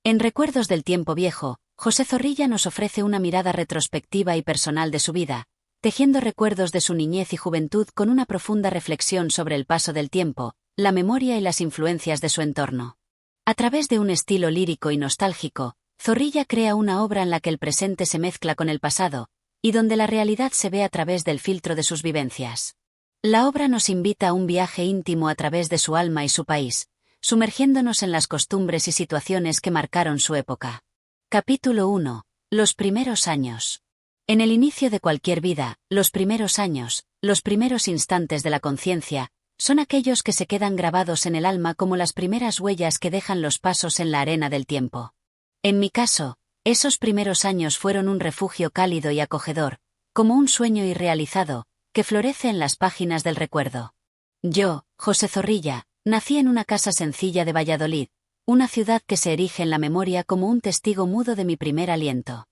En Recuerdos del tiempo viejo, José Zorrilla nos ofrece una mirada retrospectiva y personal de su vida, tejiendo recuerdos de su niñez y juventud con una profunda reflexión sobre el paso del tiempo, la memoria y las influencias de su entorno. A través de un estilo lírico y nostálgico, Zorrilla crea una obra en la que el presente se mezcla con el pasado, y donde la realidad se ve a través del filtro de sus vivencias. La obra nos invita a un viaje íntimo a través de su alma y su país, sumergiéndonos en las costumbres y situaciones que marcaron su época. Capítulo 1. Los primeros años. En el inicio de cualquier vida, los primeros años, los primeros instantes de la conciencia, son aquellos que se quedan grabados en el alma como las primeras huellas que dejan los pasos en la arena del tiempo. En mi caso, esos primeros años fueron un refugio cálido y acogedor, como un sueño irrealizado, que florece en las páginas del recuerdo. Yo, José Zorrilla, nací en una casa sencilla de Valladolid, una ciudad que se erige en la memoria como un testigo mudo de mi primer aliento.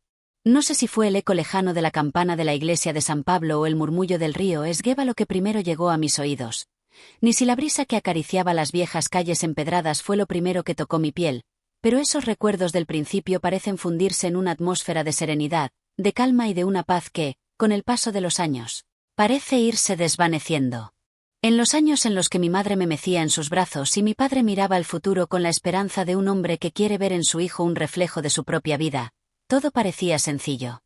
No sé si fue el eco lejano de la campana de la iglesia de San Pablo o el murmullo del río Esgueva lo que primero llegó a mis oídos, ni si la brisa que acariciaba las viejas calles empedradas fue lo primero que tocó mi piel, pero esos recuerdos del principio parecen fundirse en una atmósfera de serenidad, de calma y de una paz que, con el paso de los años, parece irse desvaneciendo. En los años en los que mi madre me mecía en sus brazos y mi padre miraba al futuro con la esperanza de un hombre que quiere ver en su hijo un reflejo de su propia vida, todo parecía sencillo.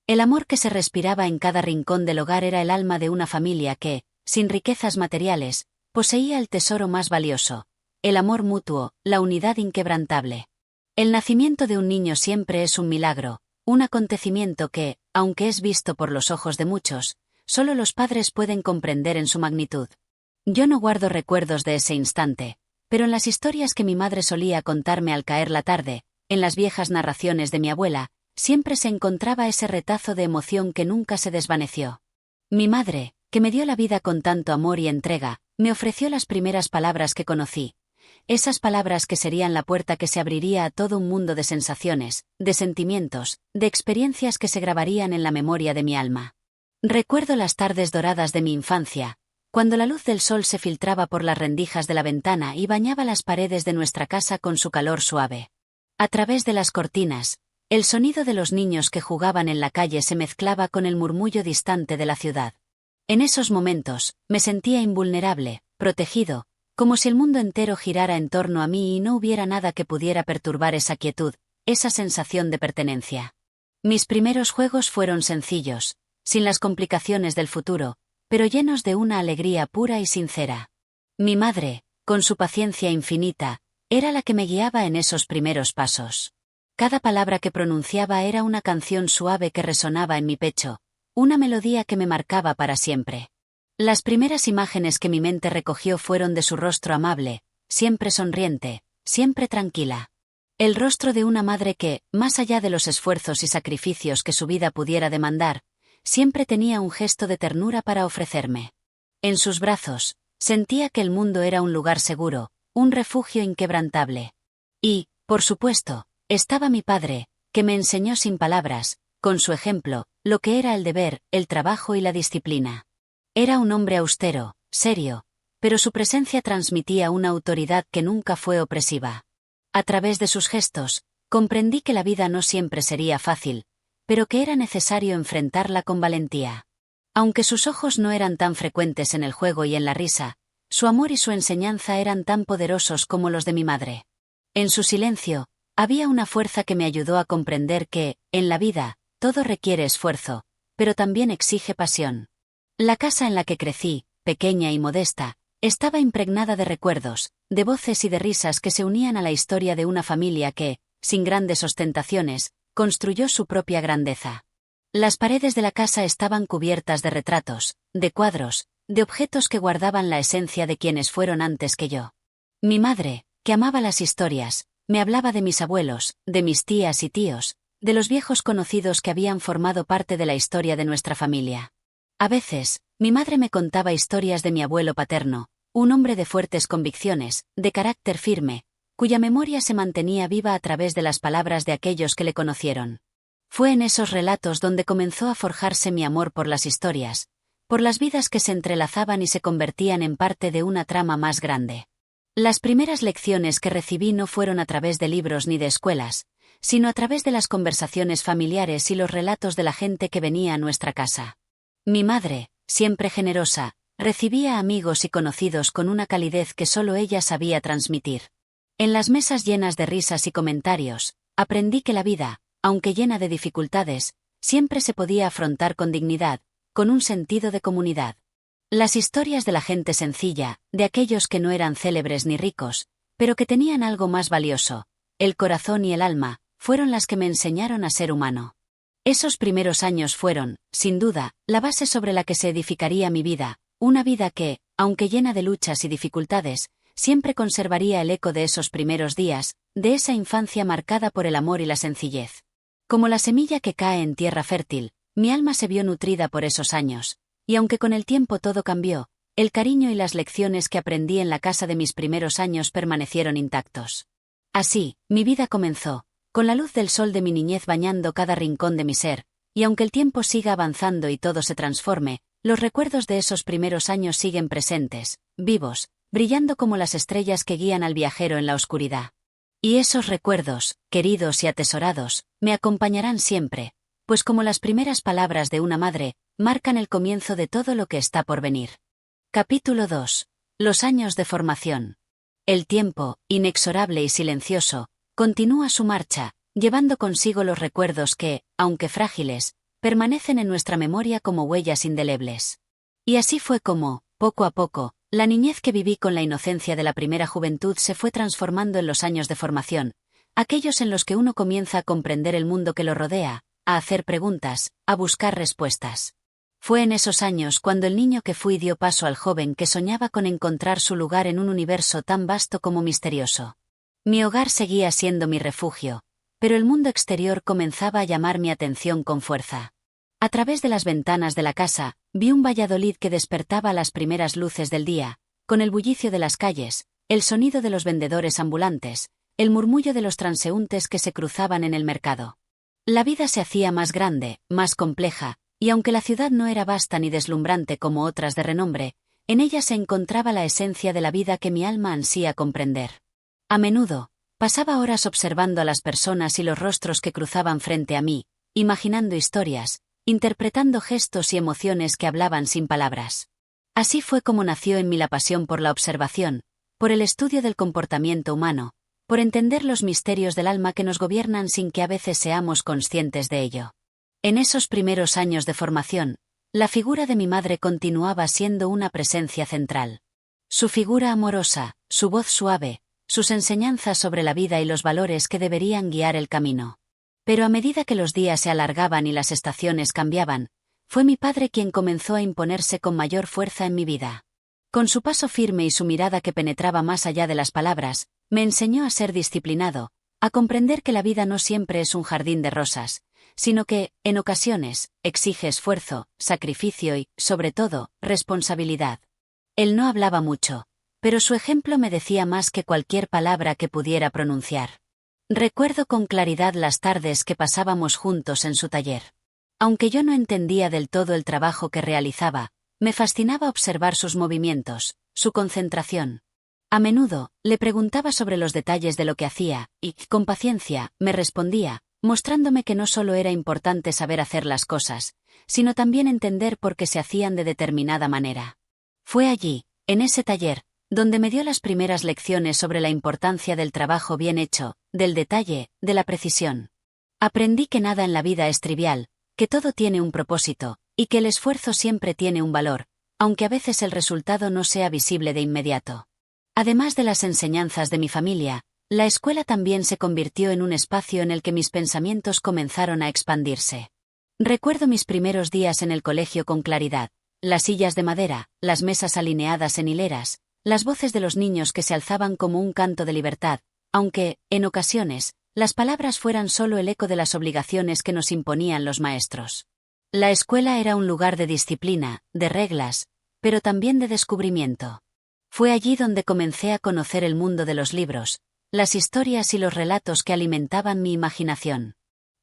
El amor que se respiraba en cada rincón del hogar era el alma de una familia que, sin riquezas materiales, poseía el tesoro más valioso, el amor mutuo, la unidad inquebrantable. El nacimiento de un niño siempre es un milagro, un acontecimiento que, aunque es visto por los ojos de muchos, solo los padres pueden comprender en su magnitud. Yo no guardo recuerdos de ese instante, pero en las historias que mi madre solía contarme al caer la tarde, en las viejas narraciones de mi abuela, siempre se encontraba ese retazo de emoción que nunca se desvaneció. Mi madre, que me dio la vida con tanto amor y entrega, me ofreció las primeras palabras que conocí, esas palabras que serían la puerta que se abriría a todo un mundo de sensaciones, de sentimientos, de experiencias que se grabarían en la memoria de mi alma. Recuerdo las tardes doradas de mi infancia, cuando la luz del sol se filtraba por las rendijas de la ventana y bañaba las paredes de nuestra casa con su calor suave. A través de las cortinas, el sonido de los niños que jugaban en la calle se mezclaba con el murmullo distante de la ciudad. En esos momentos, me sentía invulnerable, protegido, como si el mundo entero girara en torno a mí y no hubiera nada que pudiera perturbar esa quietud, esa sensación de pertenencia. Mis primeros juegos fueron sencillos, sin las complicaciones del futuro, pero llenos de una alegría pura y sincera. Mi madre, con su paciencia infinita, era la que me guiaba en esos primeros pasos. Cada palabra que pronunciaba era una canción suave que resonaba en mi pecho, una melodía que me marcaba para siempre. Las primeras imágenes que mi mente recogió fueron de su rostro amable, siempre sonriente, siempre tranquila. El rostro de una madre que, más allá de los esfuerzos y sacrificios que su vida pudiera demandar, siempre tenía un gesto de ternura para ofrecerme. En sus brazos, sentía que el mundo era un lugar seguro, un refugio inquebrantable. Y, por supuesto, estaba mi padre, que me enseñó sin palabras, con su ejemplo, lo que era el deber, el trabajo y la disciplina. Era un hombre austero, serio, pero su presencia transmitía una autoridad que nunca fue opresiva. A través de sus gestos, comprendí que la vida no siempre sería fácil, pero que era necesario enfrentarla con valentía. Aunque sus ojos no eran tan frecuentes en el juego y en la risa, su amor y su enseñanza eran tan poderosos como los de mi madre. En su silencio, había una fuerza que me ayudó a comprender que, en la vida, todo requiere esfuerzo, pero también exige pasión. La casa en la que crecí, pequeña y modesta, estaba impregnada de recuerdos, de voces y de risas que se unían a la historia de una familia que, sin grandes ostentaciones, construyó su propia grandeza. Las paredes de la casa estaban cubiertas de retratos, de cuadros, de objetos que guardaban la esencia de quienes fueron antes que yo. Mi madre, que amaba las historias, me hablaba de mis abuelos, de mis tías y tíos, de los viejos conocidos que habían formado parte de la historia de nuestra familia. A veces, mi madre me contaba historias de mi abuelo paterno, un hombre de fuertes convicciones, de carácter firme, cuya memoria se mantenía viva a través de las palabras de aquellos que le conocieron. Fue en esos relatos donde comenzó a forjarse mi amor por las historias, por las vidas que se entrelazaban y se convertían en parte de una trama más grande. Las primeras lecciones que recibí no fueron a través de libros ni de escuelas, sino a través de las conversaciones familiares y los relatos de la gente que venía a nuestra casa. Mi madre, siempre generosa, recibía a amigos y conocidos con una calidez que solo ella sabía transmitir. En las mesas llenas de risas y comentarios, aprendí que la vida, aunque llena de dificultades, siempre se podía afrontar con dignidad, con un sentido de comunidad. Las historias de la gente sencilla, de aquellos que no eran célebres ni ricos, pero que tenían algo más valioso, el corazón y el alma, fueron las que me enseñaron a ser humano. Esos primeros años fueron, sin duda, la base sobre la que se edificaría mi vida, una vida que, aunque llena de luchas y dificultades, siempre conservaría el eco de esos primeros días, de esa infancia marcada por el amor y la sencillez. Como la semilla que cae en tierra fértil, mi alma se vio nutrida por esos años, y aunque con el tiempo todo cambió, el cariño y las lecciones que aprendí en la casa de mis primeros años permanecieron intactos. Así, mi vida comenzó, con la luz del sol de mi niñez bañando cada rincón de mi ser, y aunque el tiempo siga avanzando y todo se transforme, los recuerdos de esos primeros años siguen presentes, vivos, brillando como las estrellas que guían al viajero en la oscuridad. Y esos recuerdos, queridos y atesorados, me acompañarán siempre, pues como las primeras palabras de una madre, marcan el comienzo de todo lo que está por venir. Capítulo 2. Los años de formación. El tiempo, inexorable y silencioso, continúa su marcha, llevando consigo los recuerdos que, aunque frágiles, permanecen en nuestra memoria como huellas indelebles. Y así fue como, poco a poco, la niñez que viví con la inocencia de la primera juventud se fue transformando en los años de formación, aquellos en los que uno comienza a comprender el mundo que lo rodea, a hacer preguntas, a buscar respuestas. Fue en esos años cuando el niño que fui dio paso al joven que soñaba con encontrar su lugar en un universo tan vasto como misterioso. Mi hogar seguía siendo mi refugio, pero el mundo exterior comenzaba a llamar mi atención con fuerza. A través de las ventanas de la casa, vi un Valladolid que despertaba a las primeras luces del día, con el bullicio de las calles, el sonido de los vendedores ambulantes, el murmullo de los transeúntes que se cruzaban en el mercado. La vida se hacía más grande, más compleja, y aunque la ciudad no era vasta ni deslumbrante como otras de renombre, en ella se encontraba la esencia de la vida que mi alma ansía comprender. A menudo, pasaba horas observando a las personas y los rostros que cruzaban frente a mí, imaginando historias, interpretando gestos y emociones que hablaban sin palabras. Así fue como nació en mí la pasión por la observación, por el estudio del comportamiento humano, por entender los misterios del alma que nos gobiernan sin que a veces seamos conscientes de ello. En esos primeros años de formación, la figura de mi madre continuaba siendo una presencia central. Su figura amorosa, su voz suave, sus enseñanzas sobre la vida y los valores que deberían guiar el camino. Pero a medida que los días se alargaban y las estaciones cambiaban, fue mi padre quien comenzó a imponerse con mayor fuerza en mi vida. Con su paso firme y su mirada que penetraba más allá de las palabras, me enseñó a ser disciplinado, a comprender que la vida no siempre es un jardín de rosas, sino que, en ocasiones, exige esfuerzo, sacrificio y, sobre todo, responsabilidad. Él no hablaba mucho, pero su ejemplo me decía más que cualquier palabra que pudiera pronunciar. Recuerdo con claridad las tardes que pasábamos juntos en su taller. Aunque yo no entendía del todo el trabajo que realizaba, me fascinaba observar sus movimientos, su concentración. A menudo, le preguntaba sobre los detalles de lo que hacía, y, con paciencia, me respondía, mostrándome que no solo era importante saber hacer las cosas, sino también entender por qué se hacían de determinada manera. Fue allí, en ese taller, donde me dio las primeras lecciones sobre la importancia del trabajo bien hecho, del detalle, de la precisión. Aprendí que nada en la vida es trivial, que todo tiene un propósito, y que el esfuerzo siempre tiene un valor, aunque a veces el resultado no sea visible de inmediato. Además de las enseñanzas de mi familia, la escuela también se convirtió en un espacio en el que mis pensamientos comenzaron a expandirse. Recuerdo mis primeros días en el colegio con claridad, las sillas de madera, las mesas alineadas en hileras, las voces de los niños que se alzaban como un canto de libertad, aunque, en ocasiones, las palabras fueran solo el eco de las obligaciones que nos imponían los maestros. La escuela era un lugar de disciplina, de reglas, pero también de descubrimiento. Fue allí donde comencé a conocer el mundo de los libros, las historias y los relatos que alimentaban mi imaginación.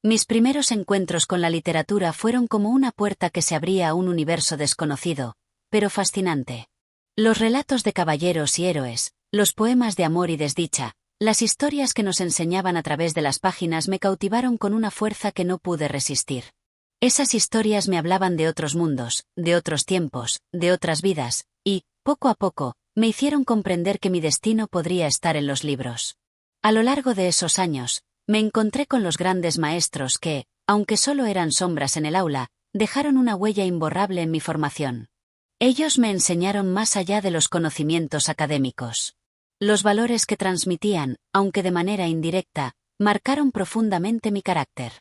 Mis primeros encuentros con la literatura fueron como una puerta que se abría a un universo desconocido, pero fascinante. Los relatos de caballeros y héroes, Los poemas de amor y desdicha, las historias que nos enseñaban a través de las páginas me cautivaron con una fuerza que no pude resistir. Esas historias me hablaban de otros mundos, de otros tiempos, de otras vidas, y, poco a poco, me hicieron comprender que mi destino podría estar en los libros. A lo largo de esos años, me encontré con los grandes maestros que, aunque solo eran sombras en el aula, dejaron una huella imborrable en mi formación. Ellos me enseñaron más allá de los conocimientos académicos. Los valores que transmitían, aunque de manera indirecta, marcaron profundamente mi carácter.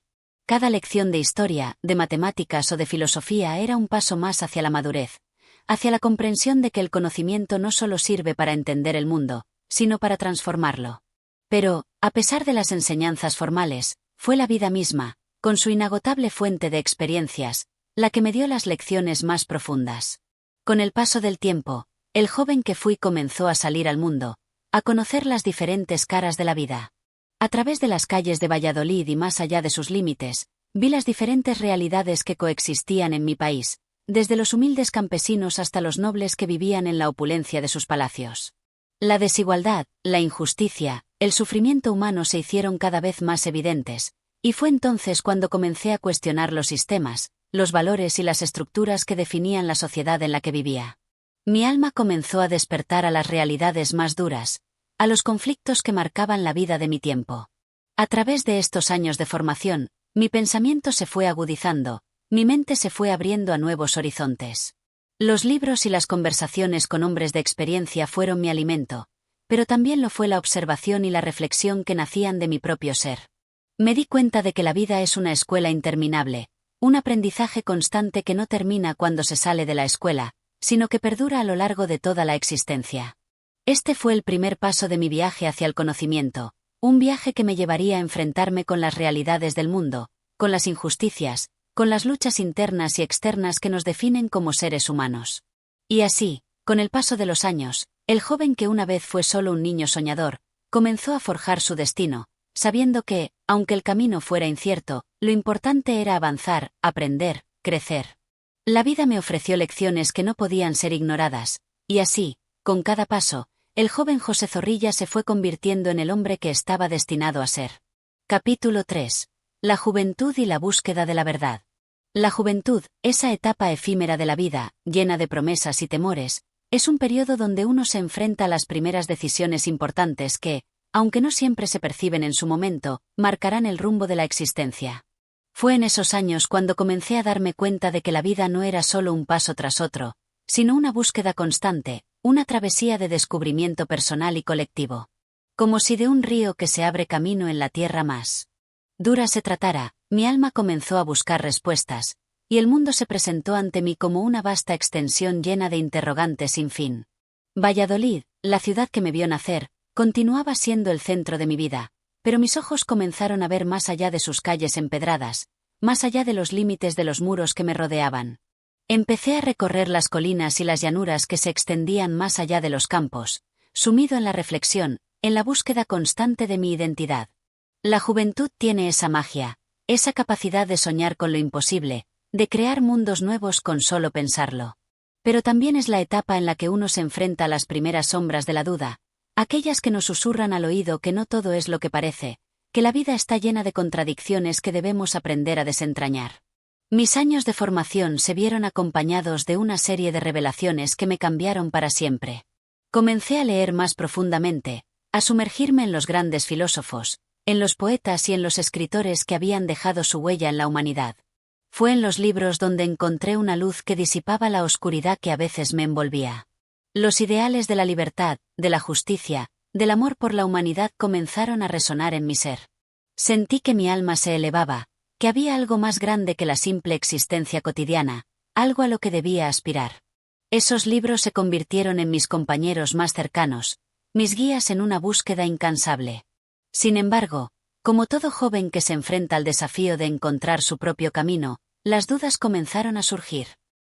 Cada lección de historia, de matemáticas o de filosofía era un paso más hacia la madurez, hacia la comprensión de que el conocimiento no solo sirve para entender el mundo, sino para transformarlo. Pero, a pesar de las enseñanzas formales, fue la vida misma, con su inagotable fuente de experiencias, la que me dio las lecciones más profundas. Con el paso del tiempo, el joven que fui comenzó a salir al mundo, a conocer las diferentes caras de la vida. A través de las calles de Valladolid y más allá de sus límites, vi las diferentes realidades que coexistían en mi país, desde los humildes campesinos hasta los nobles que vivían en la opulencia de sus palacios. La desigualdad, la injusticia, el sufrimiento humano se hicieron cada vez más evidentes, y fue entonces cuando comencé a cuestionar los sistemas, los valores y las estructuras que definían la sociedad en la que vivía. Mi alma comenzó a despertar a las realidades más duras, a los conflictos que marcaban la vida de mi tiempo. A través de estos años de formación, mi pensamiento se fue agudizando, mi mente se fue abriendo a nuevos horizontes. Los libros y las conversaciones con hombres de experiencia fueron mi alimento, pero también lo fue la observación y la reflexión que nacían de mi propio ser. Me di cuenta de que la vida es una escuela interminable, un aprendizaje constante que no termina cuando se sale de la escuela, sino que perdura a lo largo de toda la existencia. Este fue el primer paso de mi viaje hacia el conocimiento, un viaje que me llevaría a enfrentarme con las realidades del mundo, con las injusticias, con las luchas internas y externas que nos definen como seres humanos. Y así, con el paso de los años, el joven que una vez fue solo un niño soñador, comenzó a forjar su destino, sabiendo que, aunque el camino fuera incierto, lo importante era avanzar, aprender, crecer. La vida me ofreció lecciones que no podían ser ignoradas, y así, con cada paso, el joven José Zorrilla se fue convirtiendo en el hombre que estaba destinado a ser. Capítulo 3. La juventud y la búsqueda de la verdad. La juventud, esa etapa efímera de la vida, llena de promesas y temores, es un periodo donde uno se enfrenta a las primeras decisiones importantes que, aunque no siempre se perciben en su momento, marcarán el rumbo de la existencia. Fue en esos años cuando comencé a darme cuenta de que la vida no era solo un paso tras otro, sino una búsqueda constante, una travesía de descubrimiento personal y colectivo. Como si de un río que se abre camino en la tierra más dura se tratara, mi alma comenzó a buscar respuestas, y el mundo se presentó ante mí como una vasta extensión llena de interrogantes sin fin. Valladolid, la ciudad que me vio nacer, continuaba siendo el centro de mi vida, pero mis ojos comenzaron a ver más allá de sus calles empedradas, más allá de los límites de los muros que me rodeaban. Empecé a recorrer las colinas y las llanuras que se extendían más allá de los campos, sumido en la reflexión, en la búsqueda constante de mi identidad. La juventud tiene esa magia, esa capacidad de soñar con lo imposible, de crear mundos nuevos con solo pensarlo. Pero también es la etapa en la que uno se enfrenta a las primeras sombras de la duda, aquellas que nos susurran al oído que no todo es lo que parece, que la vida está llena de contradicciones que debemos aprender a desentrañar. Mis años de formación se vieron acompañados de una serie de revelaciones que me cambiaron para siempre. Comencé a leer más profundamente, a sumergirme en los grandes filósofos, en los poetas y en los escritores que habían dejado su huella en la humanidad. Fue en los libros donde encontré una luz que disipaba la oscuridad que a veces me envolvía. Los ideales de la libertad, de la justicia, del amor por la humanidad comenzaron a resonar en mi ser. Sentí que mi alma se elevaba, que había algo más grande que la simple existencia cotidiana, algo a lo que debía aspirar. Esos libros se convirtieron en mis compañeros más cercanos, mis guías en una búsqueda incansable. Sin embargo, como todo joven que se enfrenta al desafío de encontrar su propio camino, las dudas comenzaron a surgir.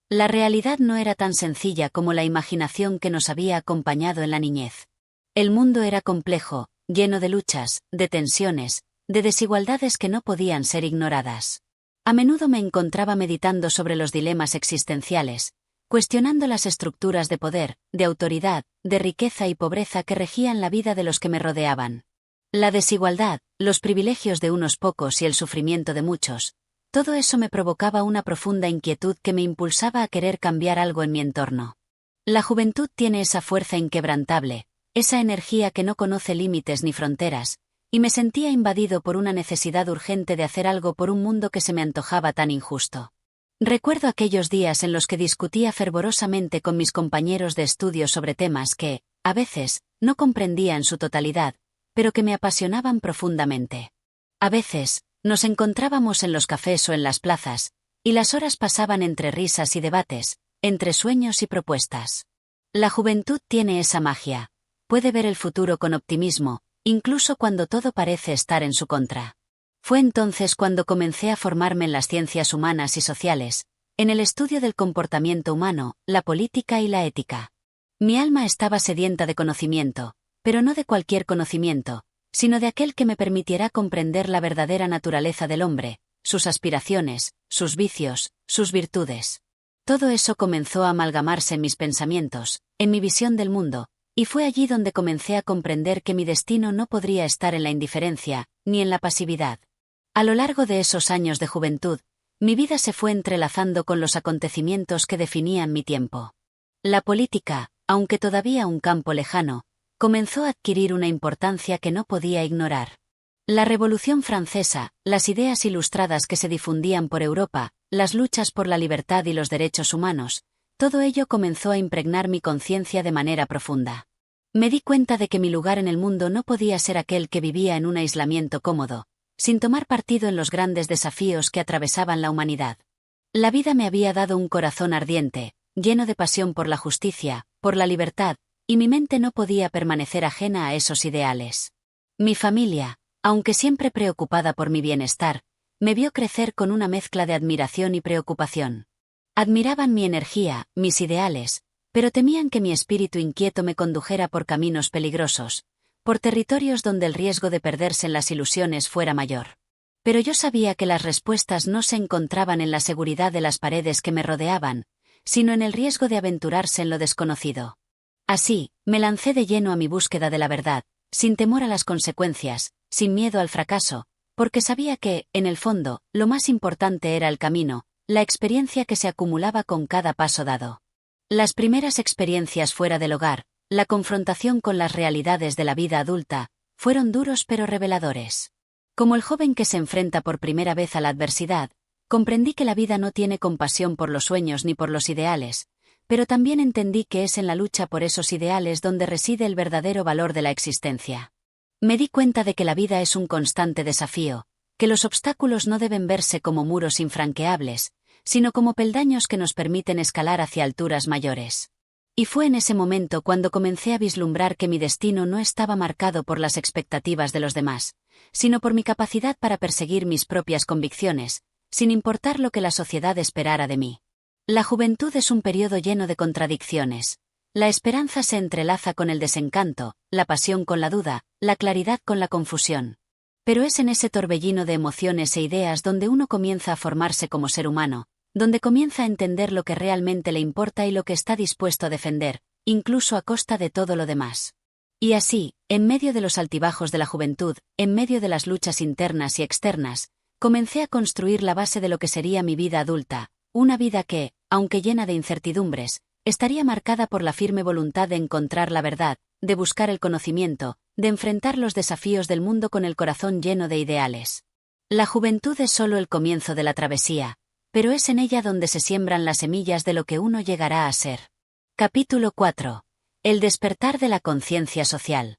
La realidad no era tan sencilla como la imaginación que nos había acompañado en la niñez. El mundo era complejo, lleno de luchas, de tensiones, de desigualdades que no podían ser ignoradas. A menudo me encontraba meditando sobre los dilemas existenciales, cuestionando las estructuras de poder, de autoridad, de riqueza y pobreza que regían la vida de los que me rodeaban. La desigualdad, los privilegios de unos pocos y el sufrimiento de muchos, todo eso me provocaba una profunda inquietud que me impulsaba a querer cambiar algo en mi entorno. La juventud tiene esa fuerza inquebrantable, esa energía que no conoce límites ni fronteras, y me sentía invadido por una necesidad urgente de hacer algo por un mundo que se me antojaba tan injusto. Recuerdo aquellos días en los que discutía fervorosamente con mis compañeros de estudio sobre temas que, a veces, no comprendía en su totalidad, pero que me apasionaban profundamente. A veces, nos encontrábamos en los cafés o en las plazas, y las horas pasaban entre risas y debates, entre sueños y propuestas. La juventud tiene esa magia, puede ver el futuro con optimismo, incluso cuando todo parece estar en su contra. Fue entonces cuando comencé a formarme en las ciencias humanas y sociales, en el estudio del comportamiento humano, la política y la ética. Mi alma estaba sedienta de conocimiento, pero no de cualquier conocimiento, sino de aquel que me permitiera comprender la verdadera naturaleza del hombre, sus aspiraciones, sus vicios, sus virtudes. Todo eso comenzó a amalgamarse en mis pensamientos, en mi visión del mundo, y fue allí donde comencé a comprender que mi destino no podría estar en la indiferencia, ni en la pasividad. A lo largo de esos años de juventud, mi vida se fue entrelazando con los acontecimientos que definían mi tiempo. La política, aunque todavía un campo lejano, comenzó a adquirir una importancia que no podía ignorar. La Revolución Francesa, las ideas ilustradas que se difundían por Europa, las luchas por la libertad y los derechos humanos, todo ello comenzó a impregnar mi conciencia de manera profunda. Me di cuenta de que mi lugar en el mundo no podía ser aquel que vivía en un aislamiento cómodo, sin tomar partido en los grandes desafíos que atravesaban la humanidad. La vida me había dado un corazón ardiente, lleno de pasión por la justicia, por la libertad, y mi mente no podía permanecer ajena a esos ideales. Mi familia, aunque siempre preocupada por mi bienestar, me vio crecer con una mezcla de admiración y preocupación. Admiraban mi energía, mis ideales, pero temían que mi espíritu inquieto me condujera por caminos peligrosos, por territorios donde el riesgo de perderse en las ilusiones fuera mayor. Pero yo sabía que las respuestas no se encontraban en la seguridad de las paredes que me rodeaban, sino en el riesgo de aventurarse en lo desconocido. Así, me lancé de lleno a mi búsqueda de la verdad, sin temor a las consecuencias, sin miedo al fracaso, porque sabía que, en el fondo, lo más importante era el camino, la experiencia que se acumulaba con cada paso dado. Las primeras experiencias fuera del hogar, la confrontación con las realidades de la vida adulta, fueron duros pero reveladores. Como el joven que se enfrenta por primera vez a la adversidad, comprendí que la vida no tiene compasión por los sueños ni por los ideales, pero también entendí que es en la lucha por esos ideales donde reside el verdadero valor de la existencia. Me di cuenta de que la vida es un constante desafío, que los obstáculos no deben verse como muros infranqueables, sino como peldaños que nos permiten escalar hacia alturas mayores. Y fue en ese momento cuando comencé a vislumbrar que mi destino no estaba marcado por las expectativas de los demás, sino por mi capacidad para perseguir mis propias convicciones, sin importar lo que la sociedad esperara de mí. La juventud es un periodo lleno de contradicciones. La esperanza se entrelaza con el desencanto, la pasión con la duda, la claridad con la confusión. Pero es en ese torbellino de emociones e ideas donde uno comienza a formarse como ser humano, donde comienza a entender lo que realmente le importa y lo que está dispuesto a defender, incluso a costa de todo lo demás. Y así, en medio de los altibajos de la juventud, en medio de las luchas internas y externas, comencé a construir la base de lo que sería mi vida adulta, una vida que, aunque llena de incertidumbres, estaría marcada por la firme voluntad de encontrar la verdad, de buscar el conocimiento, de enfrentar los desafíos del mundo con el corazón lleno de ideales. La juventud es solo el comienzo de la travesía, pero es en ella donde se siembran las semillas de lo que uno llegará a ser. Capítulo 4. El despertar de la conciencia social.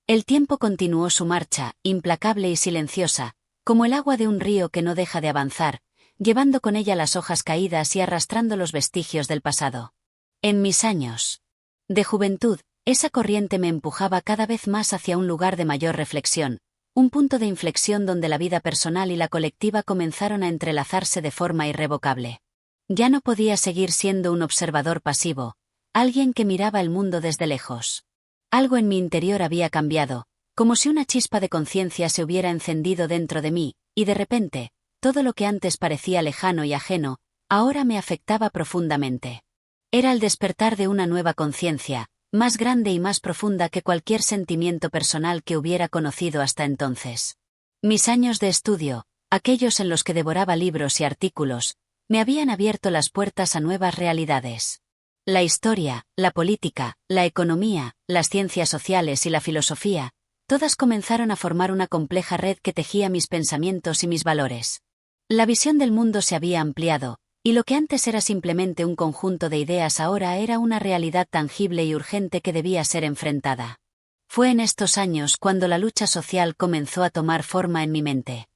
El tiempo continuó su marcha, implacable y silenciosa, como el agua de un río que no deja de avanzar, llevando con ella las hojas caídas y arrastrando los vestigios del pasado. En mis años de juventud, esa corriente me empujaba cada vez más hacia un lugar de mayor reflexión, un punto de inflexión donde la vida personal y la colectiva comenzaron a entrelazarse de forma irrevocable. Ya no podía seguir siendo un observador pasivo, alguien que miraba el mundo desde lejos. Algo en mi interior había cambiado, como si una chispa de conciencia se hubiera encendido dentro de mí, y de repente, todo lo que antes parecía lejano y ajeno, ahora me afectaba profundamente. Era el despertar de una nueva conciencia, más grande y más profunda que cualquier sentimiento personal que hubiera conocido hasta entonces. Mis años de estudio, aquellos en los que devoraba libros y artículos, me habían abierto las puertas a nuevas realidades. La historia, la política, la economía, las ciencias sociales y la filosofía, todas comenzaron a formar una compleja red que tejía mis pensamientos y mis valores. La visión del mundo se había ampliado, y lo que antes era simplemente un conjunto de ideas ahora era una realidad tangible y urgente que debía ser enfrentada. Fue en estos años cuando la lucha social comenzó a tomar forma en mi mente.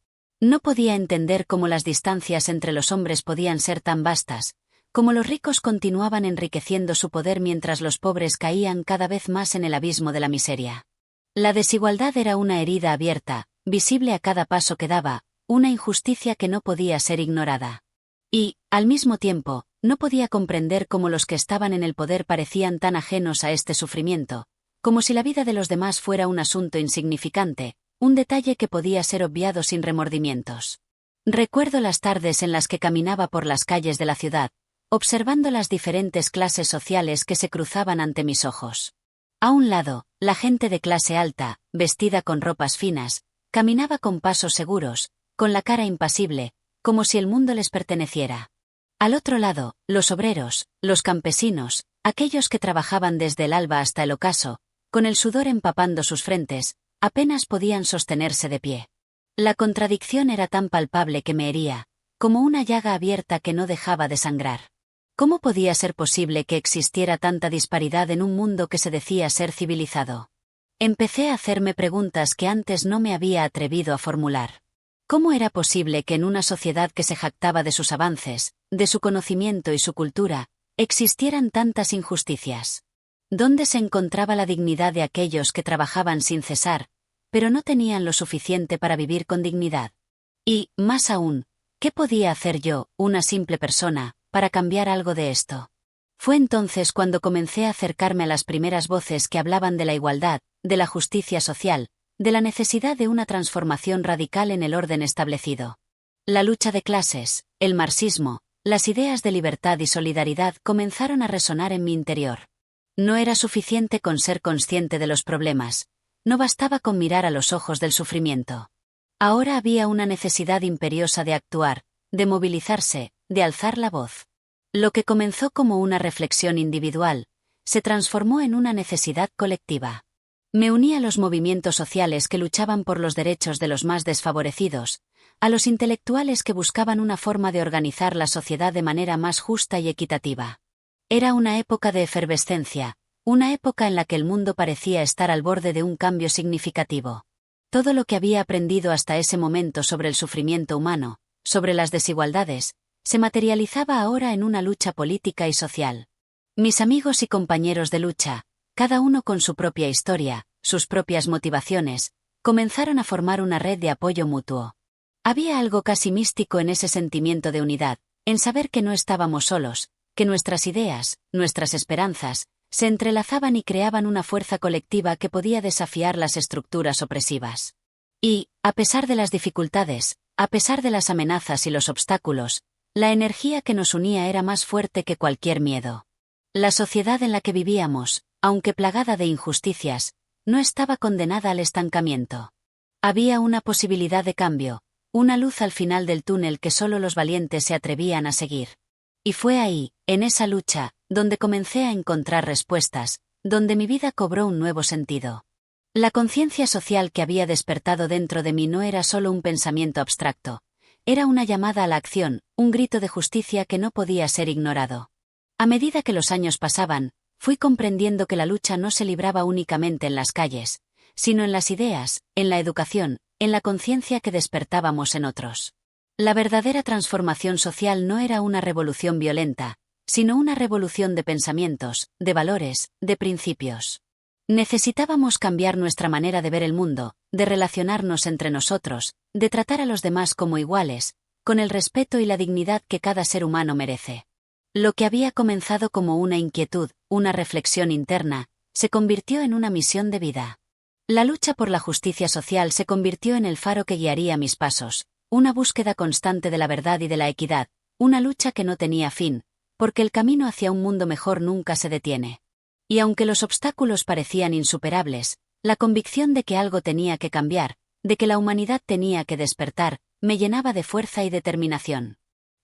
No podía entender cómo las distancias entre los hombres podían ser tan vastas, cómo los ricos continuaban enriqueciendo su poder mientras los pobres caían cada vez más en el abismo de la miseria. La desigualdad era una herida abierta, visible a cada paso que daba, una injusticia que no podía ser ignorada. Y, al mismo tiempo, no podía comprender cómo los que estaban en el poder parecían tan ajenos a este sufrimiento, como si la vida de los demás fuera un asunto insignificante, un detalle que podía ser obviado sin remordimientos. Recuerdo las tardes en las que caminaba por las calles de la ciudad, observando las diferentes clases sociales que se cruzaban ante mis ojos. A un lado, la gente de clase alta, vestida con ropas finas, caminaba con pasos seguros, con la cara impasible, como si el mundo les perteneciera. Al otro lado, los obreros, los campesinos, aquellos que trabajaban desde el alba hasta el ocaso, con el sudor empapando sus frentes, apenas podían sostenerse de pie. La contradicción era tan palpable que me hería, como una llaga abierta que no dejaba de sangrar. ¿Cómo podía ser posible que existiera tanta disparidad en un mundo que se decía ser civilizado? Empecé a hacerme preguntas que antes no me había atrevido a formular. ¿Cómo era posible que en una sociedad que se jactaba de sus avances, de su conocimiento y su cultura, existieran tantas injusticias? ¿Dónde se encontraba la dignidad de aquellos que trabajaban sin cesar, pero no tenían lo suficiente para vivir con dignidad? Y, más aún, ¿qué podía hacer yo, una simple persona, para cambiar algo de esto? Fue entonces cuando comencé a acercarme a las primeras voces que hablaban de la igualdad, de la justicia social, de la necesidad de una transformación radical en el orden establecido. La lucha de clases, el marxismo, las ideas de libertad y solidaridad comenzaron a resonar en mi interior. No era suficiente con ser consciente de los problemas, no bastaba con mirar a los ojos del sufrimiento. Ahora había una necesidad imperiosa de actuar, de movilizarse, de alzar la voz. Lo que comenzó como una reflexión individual, se transformó en una necesidad colectiva. Me uní a los movimientos sociales que luchaban por los derechos de los más desfavorecidos, a los intelectuales que buscaban una forma de organizar la sociedad de manera más justa y equitativa. Era una época de efervescencia, una época en la que el mundo parecía estar al borde de un cambio significativo. Todo lo que había aprendido hasta ese momento sobre el sufrimiento humano, sobre las desigualdades, se materializaba ahora en una lucha política y social. Mis amigos y compañeros de lucha, cada uno con su propia historia, sus propias motivaciones, comenzaron a formar una red de apoyo mutuo. Había algo casi místico en ese sentimiento de unidad, en saber que no estábamos solos, que nuestras ideas, nuestras esperanzas, se entrelazaban y creaban una fuerza colectiva que podía desafiar las estructuras opresivas. Y, a pesar de las dificultades, a pesar de las amenazas y los obstáculos, la energía que nos unía era más fuerte que cualquier miedo. La sociedad en la que vivíamos, aunque plagada de injusticias, no estaba condenada al estancamiento. Había una posibilidad de cambio, una luz al final del túnel que solo los valientes se atrevían a seguir. Y fue ahí, en esa lucha, donde comencé a encontrar respuestas, donde mi vida cobró un nuevo sentido. La conciencia social que había despertado dentro de mí no era solo un pensamiento abstracto, era una llamada a la acción, un grito de justicia que no podía ser ignorado. A medida que los años pasaban, fui comprendiendo que la lucha no se libraba únicamente en las calles, sino en las ideas, en la educación, en la conciencia que despertábamos en otros. La verdadera transformación social no era una revolución violenta, sino una revolución de pensamientos, de valores, de principios. Necesitábamos cambiar nuestra manera de ver el mundo, de relacionarnos entre nosotros, de tratar a los demás como iguales, con el respeto y la dignidad que cada ser humano merece. Lo que había comenzado como una inquietud, una reflexión interna, se convirtió en una misión de vida. La lucha por la justicia social se convirtió en el faro que guiaría mis pasos, una búsqueda constante de la verdad y de la equidad, una lucha que no tenía fin, porque el camino hacia un mundo mejor nunca se detiene. Y aunque los obstáculos parecían insuperables, la convicción de que algo tenía que cambiar, de que la humanidad tenía que despertar, me llenaba de fuerza y determinación.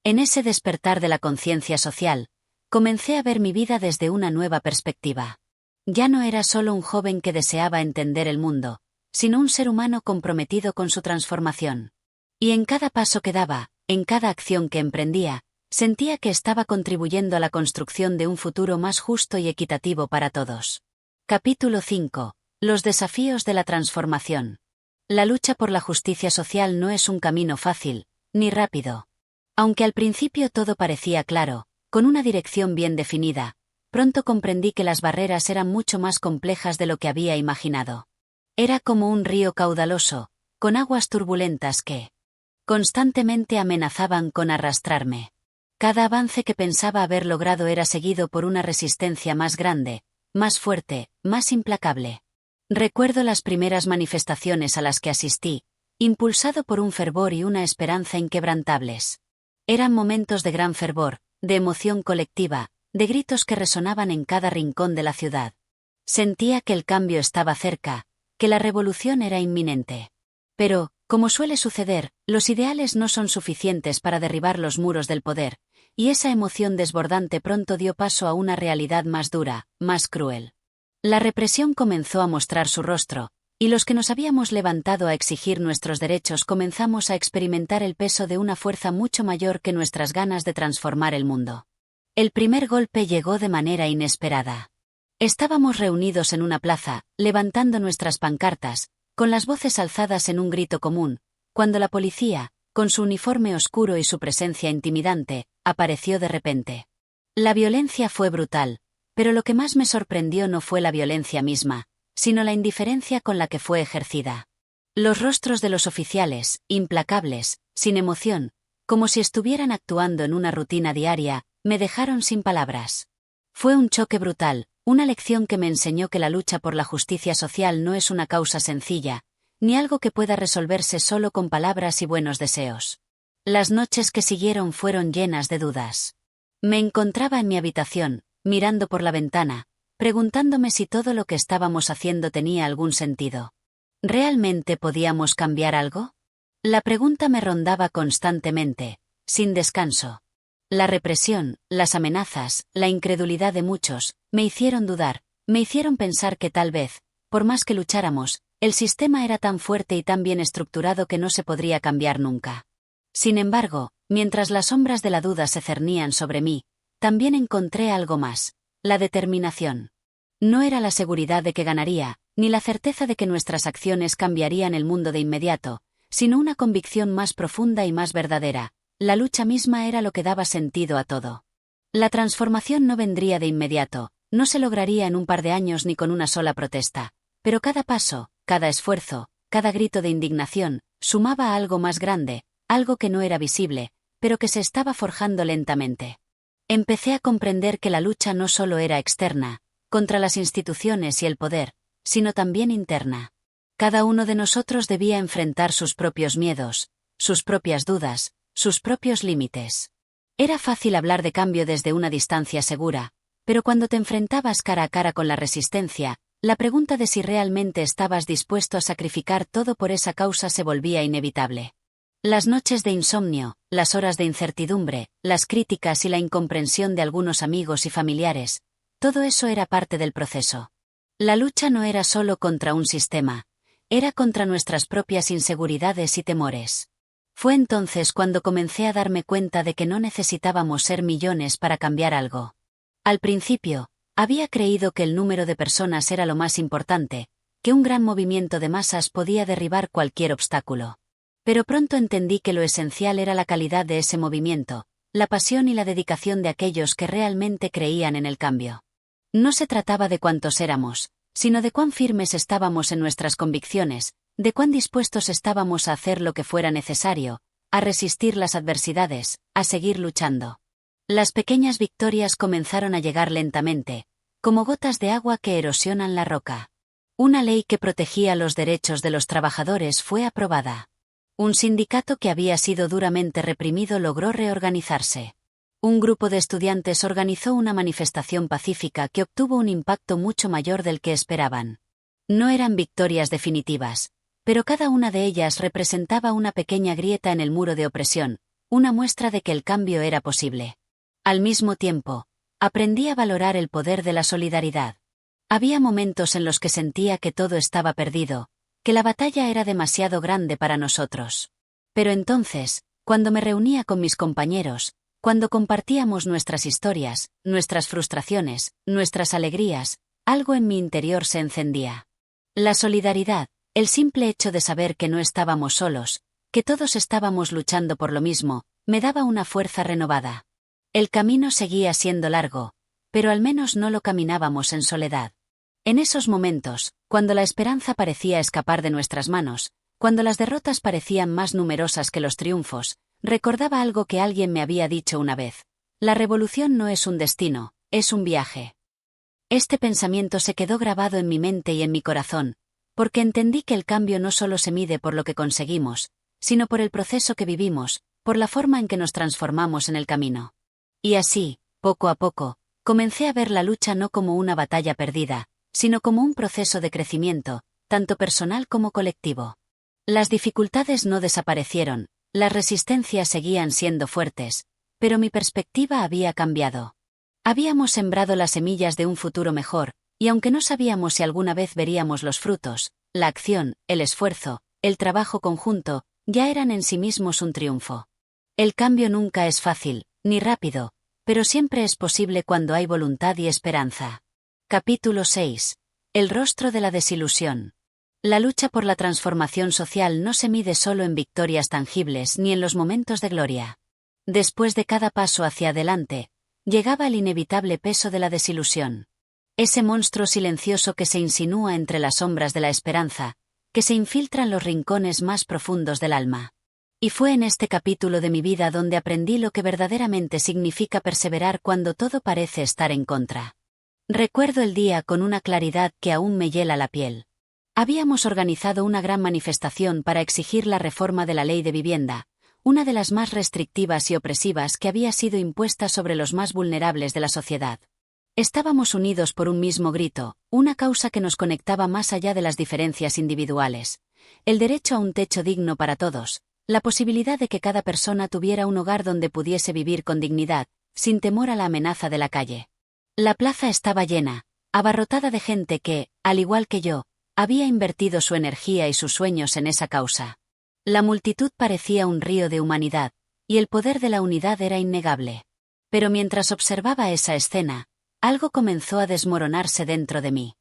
En ese despertar de la conciencia social, comencé a ver mi vida desde una nueva perspectiva. Ya no era solo un joven que deseaba entender el mundo, sino un ser humano comprometido con su transformación. Y en cada paso que daba, en cada acción que emprendía, sentía que estaba contribuyendo a la construcción de un futuro más justo y equitativo para todos. Capítulo 5. Los desafíos de la transformación. La lucha por la justicia social no es un camino fácil, ni rápido. Aunque al principio todo parecía claro, con una dirección bien definida, pronto comprendí que las barreras eran mucho más complejas de lo que había imaginado. Era como un río caudaloso, con aguas turbulentas que constantemente amenazaban con arrastrarme. Cada avance que pensaba haber logrado era seguido por una resistencia más grande, más fuerte, más implacable. Recuerdo las primeras manifestaciones a las que asistí, impulsado por un fervor y una esperanza inquebrantables. Eran momentos de gran fervor, de emoción colectiva, de gritos que resonaban en cada rincón de la ciudad. Sentía que el cambio estaba cerca, que la revolución era inminente. Pero, como suele suceder, los ideales no son suficientes para derribar los muros del poder, y esa emoción desbordante pronto dio paso a una realidad más dura, más cruel. La represión comenzó a mostrar su rostro, y los que nos habíamos levantado a exigir nuestros derechos comenzamos a experimentar el peso de una fuerza mucho mayor que nuestras ganas de transformar el mundo. El primer golpe llegó de manera inesperada. Estábamos reunidos en una plaza, levantando nuestras pancartas, con las voces alzadas en un grito común, cuando la policía, con su uniforme oscuro y su presencia intimidante, apareció de repente. La violencia fue brutal, pero lo que más me sorprendió no fue la violencia misma, sino la indiferencia con la que fue ejercida. Los rostros de los oficiales, implacables, sin emoción, como si estuvieran actuando en una rutina diaria, me dejaron sin palabras. Fue un choque brutal, una lección que me enseñó que la lucha por la justicia social no es una causa sencilla, ni algo que pueda resolverse solo con palabras y buenos deseos. Las noches que siguieron fueron llenas de dudas. Me encontraba en mi habitación, mirando por la ventana, preguntándome si todo lo que estábamos haciendo tenía algún sentido. ¿Realmente podíamos cambiar algo? La pregunta me rondaba constantemente, sin descanso. La represión, las amenazas, la incredulidad de muchos, me hicieron dudar, me hicieron pensar que tal vez, por más que lucháramos, el sistema era tan fuerte y tan bien estructurado que no se podría cambiar nunca. Sin embargo, mientras las sombras de la duda se cernían sobre mí, también encontré algo más, la determinación. No era la seguridad de que ganaría, ni la certeza de que nuestras acciones cambiarían el mundo de inmediato, sino una convicción más profunda y más verdadera. La lucha misma era lo que daba sentido a todo. La transformación no vendría de inmediato, no se lograría en un par de años ni con una sola protesta, pero cada paso, cada esfuerzo, cada grito de indignación, sumaba a algo más grande, algo que no era visible, pero que se estaba forjando lentamente. Empecé a comprender que la lucha no solo era externa, contra las instituciones y el poder, sino también interna. Cada uno de nosotros debía enfrentar sus propios miedos, sus propias dudas, sus propios límites. Era fácil hablar de cambio desde una distancia segura, pero cuando te enfrentabas cara a cara con la resistencia, la pregunta de si realmente estabas dispuesto a sacrificar todo por esa causa se volvía inevitable. Las noches de insomnio, las horas de incertidumbre, las críticas y la incomprensión de algunos amigos y familiares, todo eso era parte del proceso. La lucha no era solo contra un sistema, era contra nuestras propias inseguridades y temores. Fue entonces cuando comencé a darme cuenta de que no necesitábamos ser millones para cambiar algo. Al principio, había creído que el número de personas era lo más importante, que un gran movimiento de masas podía derribar cualquier obstáculo. Pero pronto entendí que lo esencial era la calidad de ese movimiento, la pasión y la dedicación de aquellos que realmente creían en el cambio. No se trataba de cuántos éramos, sino de cuán firmes estábamos en nuestras convicciones, de cuán dispuestos estábamos a hacer lo que fuera necesario, a resistir las adversidades, a seguir luchando. Las pequeñas victorias comenzaron a llegar lentamente, como gotas de agua que erosionan la roca. Una ley que protegía los derechos de los trabajadores fue aprobada. Un sindicato que había sido duramente reprimido logró reorganizarse. Un grupo de estudiantes organizó una manifestación pacífica que obtuvo un impacto mucho mayor del que esperaban. No eran victorias definitivas, pero cada una de ellas representaba una pequeña grieta en el muro de opresión, una muestra de que el cambio era posible. Al mismo tiempo, aprendí a valorar el poder de la solidaridad. Había momentos en los que sentía que todo estaba perdido, que la batalla era demasiado grande para nosotros. Pero entonces, cuando me reunía con mis compañeros, cuando compartíamos nuestras historias, nuestras frustraciones, nuestras alegrías, algo en mi interior se encendía. La solidaridad, el simple hecho de saber que no estábamos solos, que todos estábamos luchando por lo mismo, me daba una fuerza renovada. El camino seguía siendo largo, pero al menos no lo caminábamos en soledad. En esos momentos, cuando la esperanza parecía escapar de nuestras manos, cuando las derrotas parecían más numerosas que los triunfos, recordaba algo que alguien me había dicho una vez. La revolución no es un destino, es un viaje. Este pensamiento se quedó grabado en mi mente y en mi corazón, porque entendí que el cambio no solo se mide por lo que conseguimos, sino por el proceso que vivimos, por la forma en que nos transformamos en el camino. Y así, poco a poco, comencé a ver la lucha no como una batalla perdida, sino como un proceso de crecimiento, tanto personal como colectivo. Las dificultades no desaparecieron, las resistencias seguían siendo fuertes, pero mi perspectiva había cambiado. Habíamos sembrado las semillas de un futuro mejor, y aunque no sabíamos si alguna vez veríamos los frutos, la acción, el esfuerzo, el trabajo conjunto, ya eran en sí mismos un triunfo. El cambio nunca es fácil, ni rápido, pero siempre es posible cuando hay voluntad y esperanza. Capítulo 6. El rostro de la desilusión. La lucha por la transformación social no se mide solo en victorias tangibles ni en los momentos de gloria. Después de cada paso hacia adelante, llegaba el inevitable peso de la desilusión. Ese monstruo silencioso que se insinúa entre las sombras de la esperanza, que se infiltra en los rincones más profundos del alma. Y fue en este capítulo de mi vida donde aprendí lo que verdaderamente significa perseverar cuando todo parece estar en contra. Recuerdo el día con una claridad que aún me hiela la piel. Habíamos organizado una gran manifestación para exigir la reforma de la ley de vivienda, una de las más restrictivas y opresivas que había sido impuesta sobre los más vulnerables de la sociedad. Estábamos unidos por un mismo grito, una causa que nos conectaba más allá de las diferencias individuales. El derecho a un techo digno para todos, la posibilidad de que cada persona tuviera un hogar donde pudiese vivir con dignidad, sin temor a la amenaza de la calle. La plaza estaba llena, abarrotada de gente que, al igual que yo, había invertido su energía y sus sueños en esa causa. La multitud parecía un río de humanidad, y el poder de la unidad era innegable. Pero mientras observaba esa escena, algo comenzó a desmoronarse dentro de mí.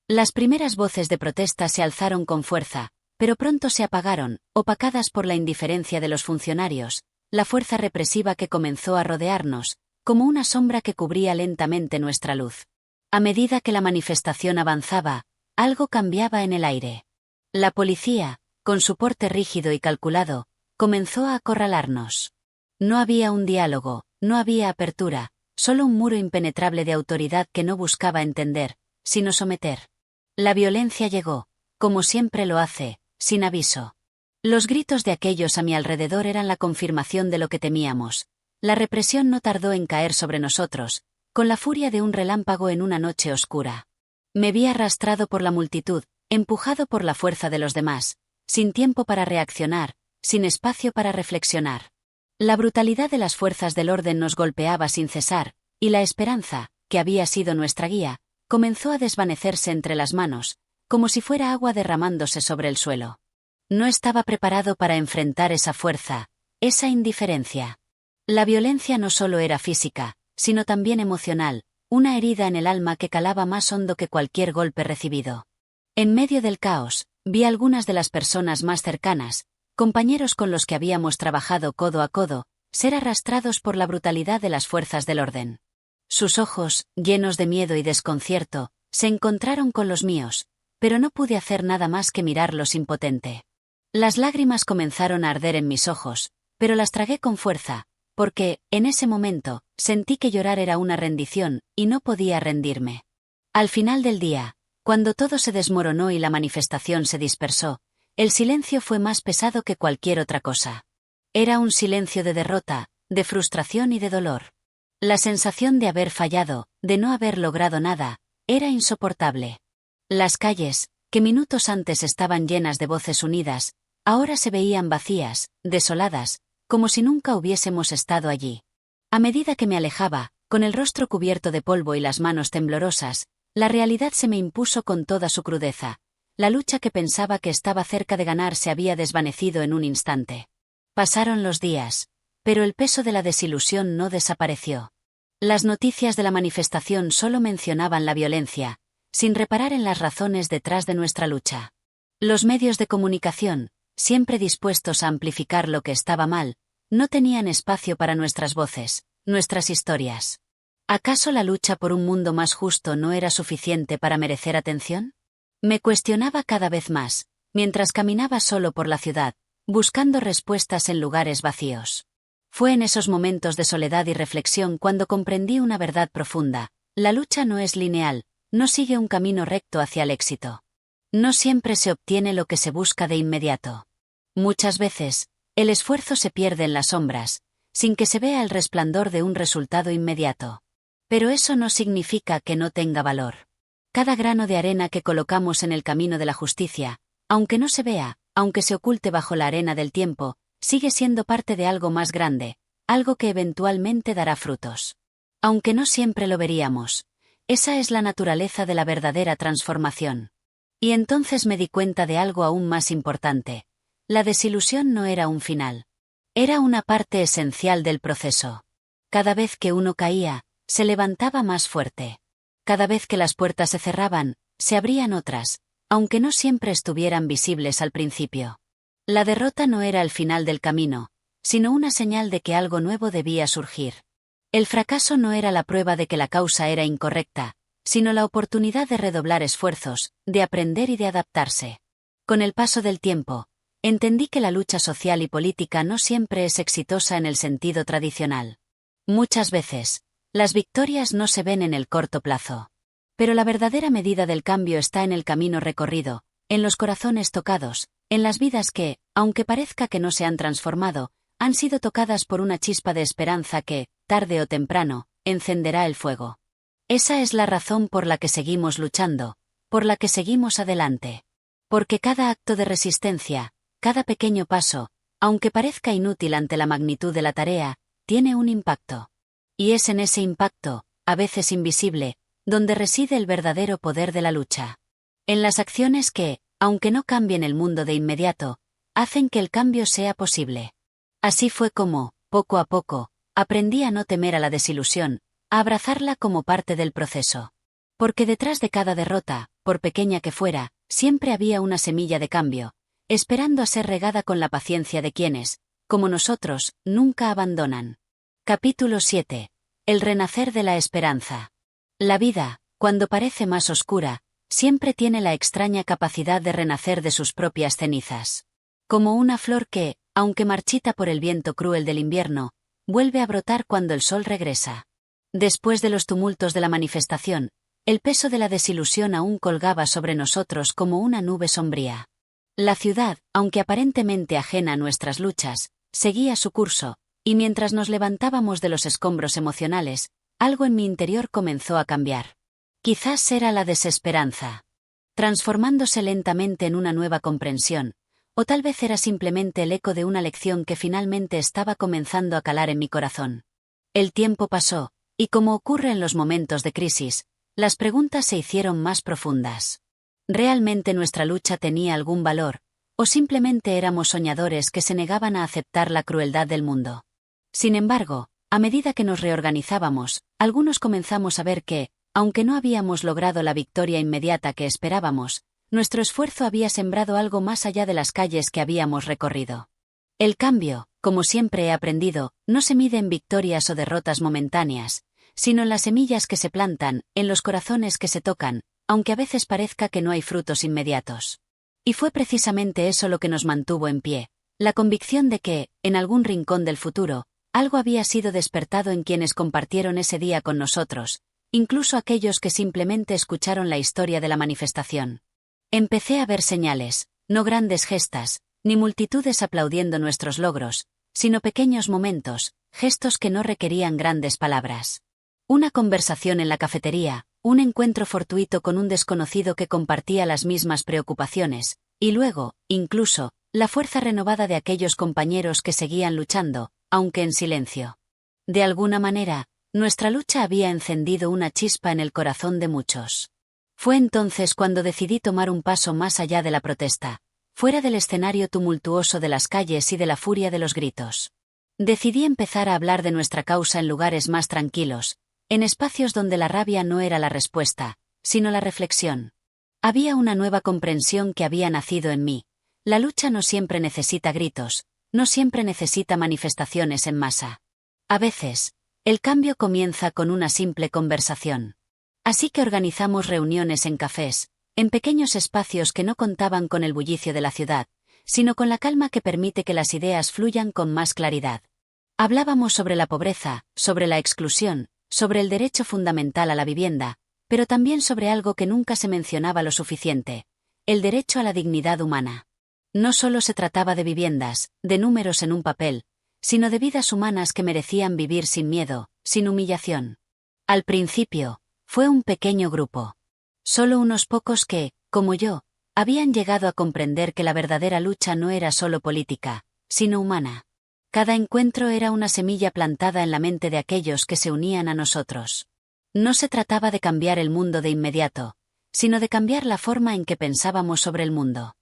Las primeras voces de protesta se alzaron con fuerza, pero pronto se apagaron, opacadas por la indiferencia de los funcionarios, la fuerza represiva que comenzó a rodearnos, como una sombra que cubría lentamente nuestra luz. A medida que la manifestación avanzaba, algo cambiaba en el aire. La policía, con su porte rígido y calculado, comenzó a acorralarnos. No había un diálogo, no había apertura, solo un muro impenetrable de autoridad que no buscaba entender, sino someter. La violencia llegó, como siempre lo hace, sin aviso. Los gritos de aquellos a mi alrededor eran la confirmación de lo que temíamos. La represión no tardó en caer sobre nosotros, con la furia de un relámpago en una noche oscura. Me vi arrastrado por la multitud, empujado por la fuerza de los demás, sin tiempo para reaccionar, sin espacio para reflexionar. La brutalidad de las fuerzas del orden nos golpeaba sin cesar, y la esperanza, que había sido nuestra guía, comenzó a desvanecerse entre las manos, como si fuera agua derramándose sobre el suelo. No estaba preparado para enfrentar esa fuerza, esa indiferencia. La violencia no solo era física, sino también emocional, una herida en el alma que calaba más hondo que cualquier golpe recibido. En medio del caos, vi a algunas de las personas más cercanas, compañeros con los que habíamos trabajado codo a codo, ser arrastrados por la brutalidad de las fuerzas del orden. Sus ojos, llenos de miedo y desconcierto, se encontraron con los míos, pero no pude hacer nada más que mirarlos impotente. Las lágrimas comenzaron a arder en mis ojos, pero las tragué con fuerza, porque, en ese momento, sentí que llorar era una rendición, y no podía rendirme. Al final del día, cuando todo se desmoronó y la manifestación se dispersó, el silencio fue más pesado que cualquier otra cosa. Era un silencio de derrota, de frustración y de dolor. La sensación de haber fallado, de no haber logrado nada, era insoportable. Las calles, que minutos antes estaban llenas de voces unidas, ahora se veían vacías, desoladas, como si nunca hubiésemos estado allí. A medida que me alejaba, con el rostro cubierto de polvo y las manos temblorosas, la realidad se me impuso con toda su crudeza. La lucha que pensaba que estaba cerca de ganar se había desvanecido en un instante. Pasaron los días, pero el peso de la desilusión no desapareció. Las noticias de la manifestación solo mencionaban la violencia, sin reparar en las razones detrás de nuestra lucha. Los medios de comunicación, siempre dispuestos a amplificar lo que estaba mal, no tenían espacio para nuestras voces, nuestras historias. ¿Acaso la lucha por un mundo más justo no era suficiente para merecer atención? Me cuestionaba cada vez más, mientras caminaba solo por la ciudad, buscando respuestas en lugares vacíos. Fue en esos momentos de soledad y reflexión cuando comprendí una verdad profunda: la lucha no es lineal, no sigue un camino recto hacia el éxito. No siempre se obtiene lo que se busca de inmediato. Muchas veces, el esfuerzo se pierde en las sombras, sin que se vea el resplandor de un resultado inmediato. Pero eso no significa que no tenga valor. Cada grano de arena que colocamos en el camino de la justicia, aunque no se vea, aunque se oculte bajo la arena del tiempo, sigue siendo parte de algo más grande, algo que eventualmente dará frutos. Aunque no siempre lo veríamos. Esa es la naturaleza de la verdadera transformación. Y entonces me di cuenta de algo aún más importante. La desilusión no era un final. Era una parte esencial del proceso. Cada vez que uno caía, se levantaba más fuerte. Cada vez que las puertas se cerraban, se abrían otras, aunque no siempre estuvieran visibles al principio. La derrota no era el final del camino, sino una señal de que algo nuevo debía surgir. El fracaso no era la prueba de que la causa era incorrecta, sino la oportunidad de redoblar esfuerzos, de aprender y de adaptarse. Con el paso del tiempo, entendí que la lucha social y política no siempre es exitosa en el sentido tradicional. Muchas veces, las victorias no se ven en el corto plazo. Pero la verdadera medida del cambio está en el camino recorrido, en los corazones tocados, en las vidas que, aunque parezca que no se han transformado, han sido tocadas por una chispa de esperanza que, tarde o temprano, encenderá el fuego. Esa es la razón por la que seguimos luchando, por la que seguimos adelante. Porque cada acto de resistencia, cada pequeño paso, aunque parezca inútil ante la magnitud de la tarea, tiene un impacto. Y es en ese impacto, a veces invisible, donde reside el verdadero poder de la lucha. En las acciones que, aunque no cambien el mundo de inmediato, hacen que el cambio sea posible. Así fue como, poco a poco, aprendí a no temer a la desilusión, a abrazarla como parte del proceso. Porque detrás de cada derrota, por pequeña que fuera, siempre había una semilla de cambio, esperando a ser regada con la paciencia de quienes, como nosotros, nunca abandonan. Capítulo 7. El renacer de la esperanza. La vida, cuando parece más oscura, siempre tiene la extraña capacidad de renacer de sus propias cenizas. Como una flor que, aunque marchita por el viento cruel del invierno, vuelve a brotar cuando el sol regresa. Después de los tumultos de la manifestación, el peso de la desilusión aún colgaba sobre nosotros como una nube sombría. La ciudad, aunque aparentemente ajena a nuestras luchas, seguía su curso, y mientras nos levantábamos de los escombros emocionales, algo en mi interior comenzó a cambiar. Quizás era la desesperanza, transformándose lentamente en una nueva comprensión, o tal vez era simplemente el eco de una lección que finalmente estaba comenzando a calar en mi corazón. El tiempo pasó, y como ocurre en los momentos de crisis, las preguntas se hicieron más profundas. ¿Realmente nuestra lucha tenía algún valor, o simplemente éramos soñadores que se negaban a aceptar la crueldad del mundo? Sin embargo, a medida que nos reorganizábamos, algunos comenzamos a ver que, aunque no habíamos logrado la victoria inmediata que esperábamos, nuestro esfuerzo había sembrado algo más allá de las calles que habíamos recorrido. El cambio, como siempre he aprendido, no se mide en victorias o derrotas momentáneas, sino en las semillas que se plantan, en los corazones que se tocan, aunque a veces parezca que no hay frutos inmediatos. Y fue precisamente eso lo que nos mantuvo en pie, la convicción de que, en algún rincón del futuro, algo había sido despertado en quienes compartieron ese día con nosotros, incluso aquellos que simplemente escucharon la historia de la manifestación. Empecé a ver señales, no grandes gestas, ni multitudes aplaudiendo nuestros logros, sino pequeños momentos, gestos que no requerían grandes palabras. Una conversación en la cafetería, un encuentro fortuito con un desconocido que compartía las mismas preocupaciones, y luego, incluso, la fuerza renovada de aquellos compañeros que seguían luchando, aunque en silencio. De alguna manera, nuestra lucha había encendido una chispa en el corazón de muchos. Fue entonces cuando decidí tomar un paso más allá de la protesta, fuera del escenario tumultuoso de las calles y de la furia de los gritos. Decidí empezar a hablar de nuestra causa en lugares más tranquilos, en espacios donde la rabia no era la respuesta, sino la reflexión. Había una nueva comprensión que había nacido en mí. La lucha no siempre necesita gritos, no siempre necesita manifestaciones en masa. A veces, el cambio comienza con una simple conversación. Así que organizamos reuniones en cafés, en pequeños espacios que no contaban con el bullicio de la ciudad, sino con la calma que permite que las ideas fluyan con más claridad. Hablábamos sobre la pobreza, sobre la exclusión, sobre el derecho fundamental a la vivienda, pero también sobre algo que nunca se mencionaba lo suficiente: el derecho a la dignidad humana. No solo se trataba de viviendas, de números en un papel, sino de vidas humanas que merecían vivir sin miedo, sin humillación. Al principio, fue un pequeño grupo. Solo unos pocos que, como yo, habían llegado a comprender que la verdadera lucha no era solo política, sino humana. Cada encuentro era una semilla plantada en la mente de aquellos que se unían a nosotros. No se trataba de cambiar el mundo de inmediato, sino de cambiar la forma en que pensábamos sobre el mundo.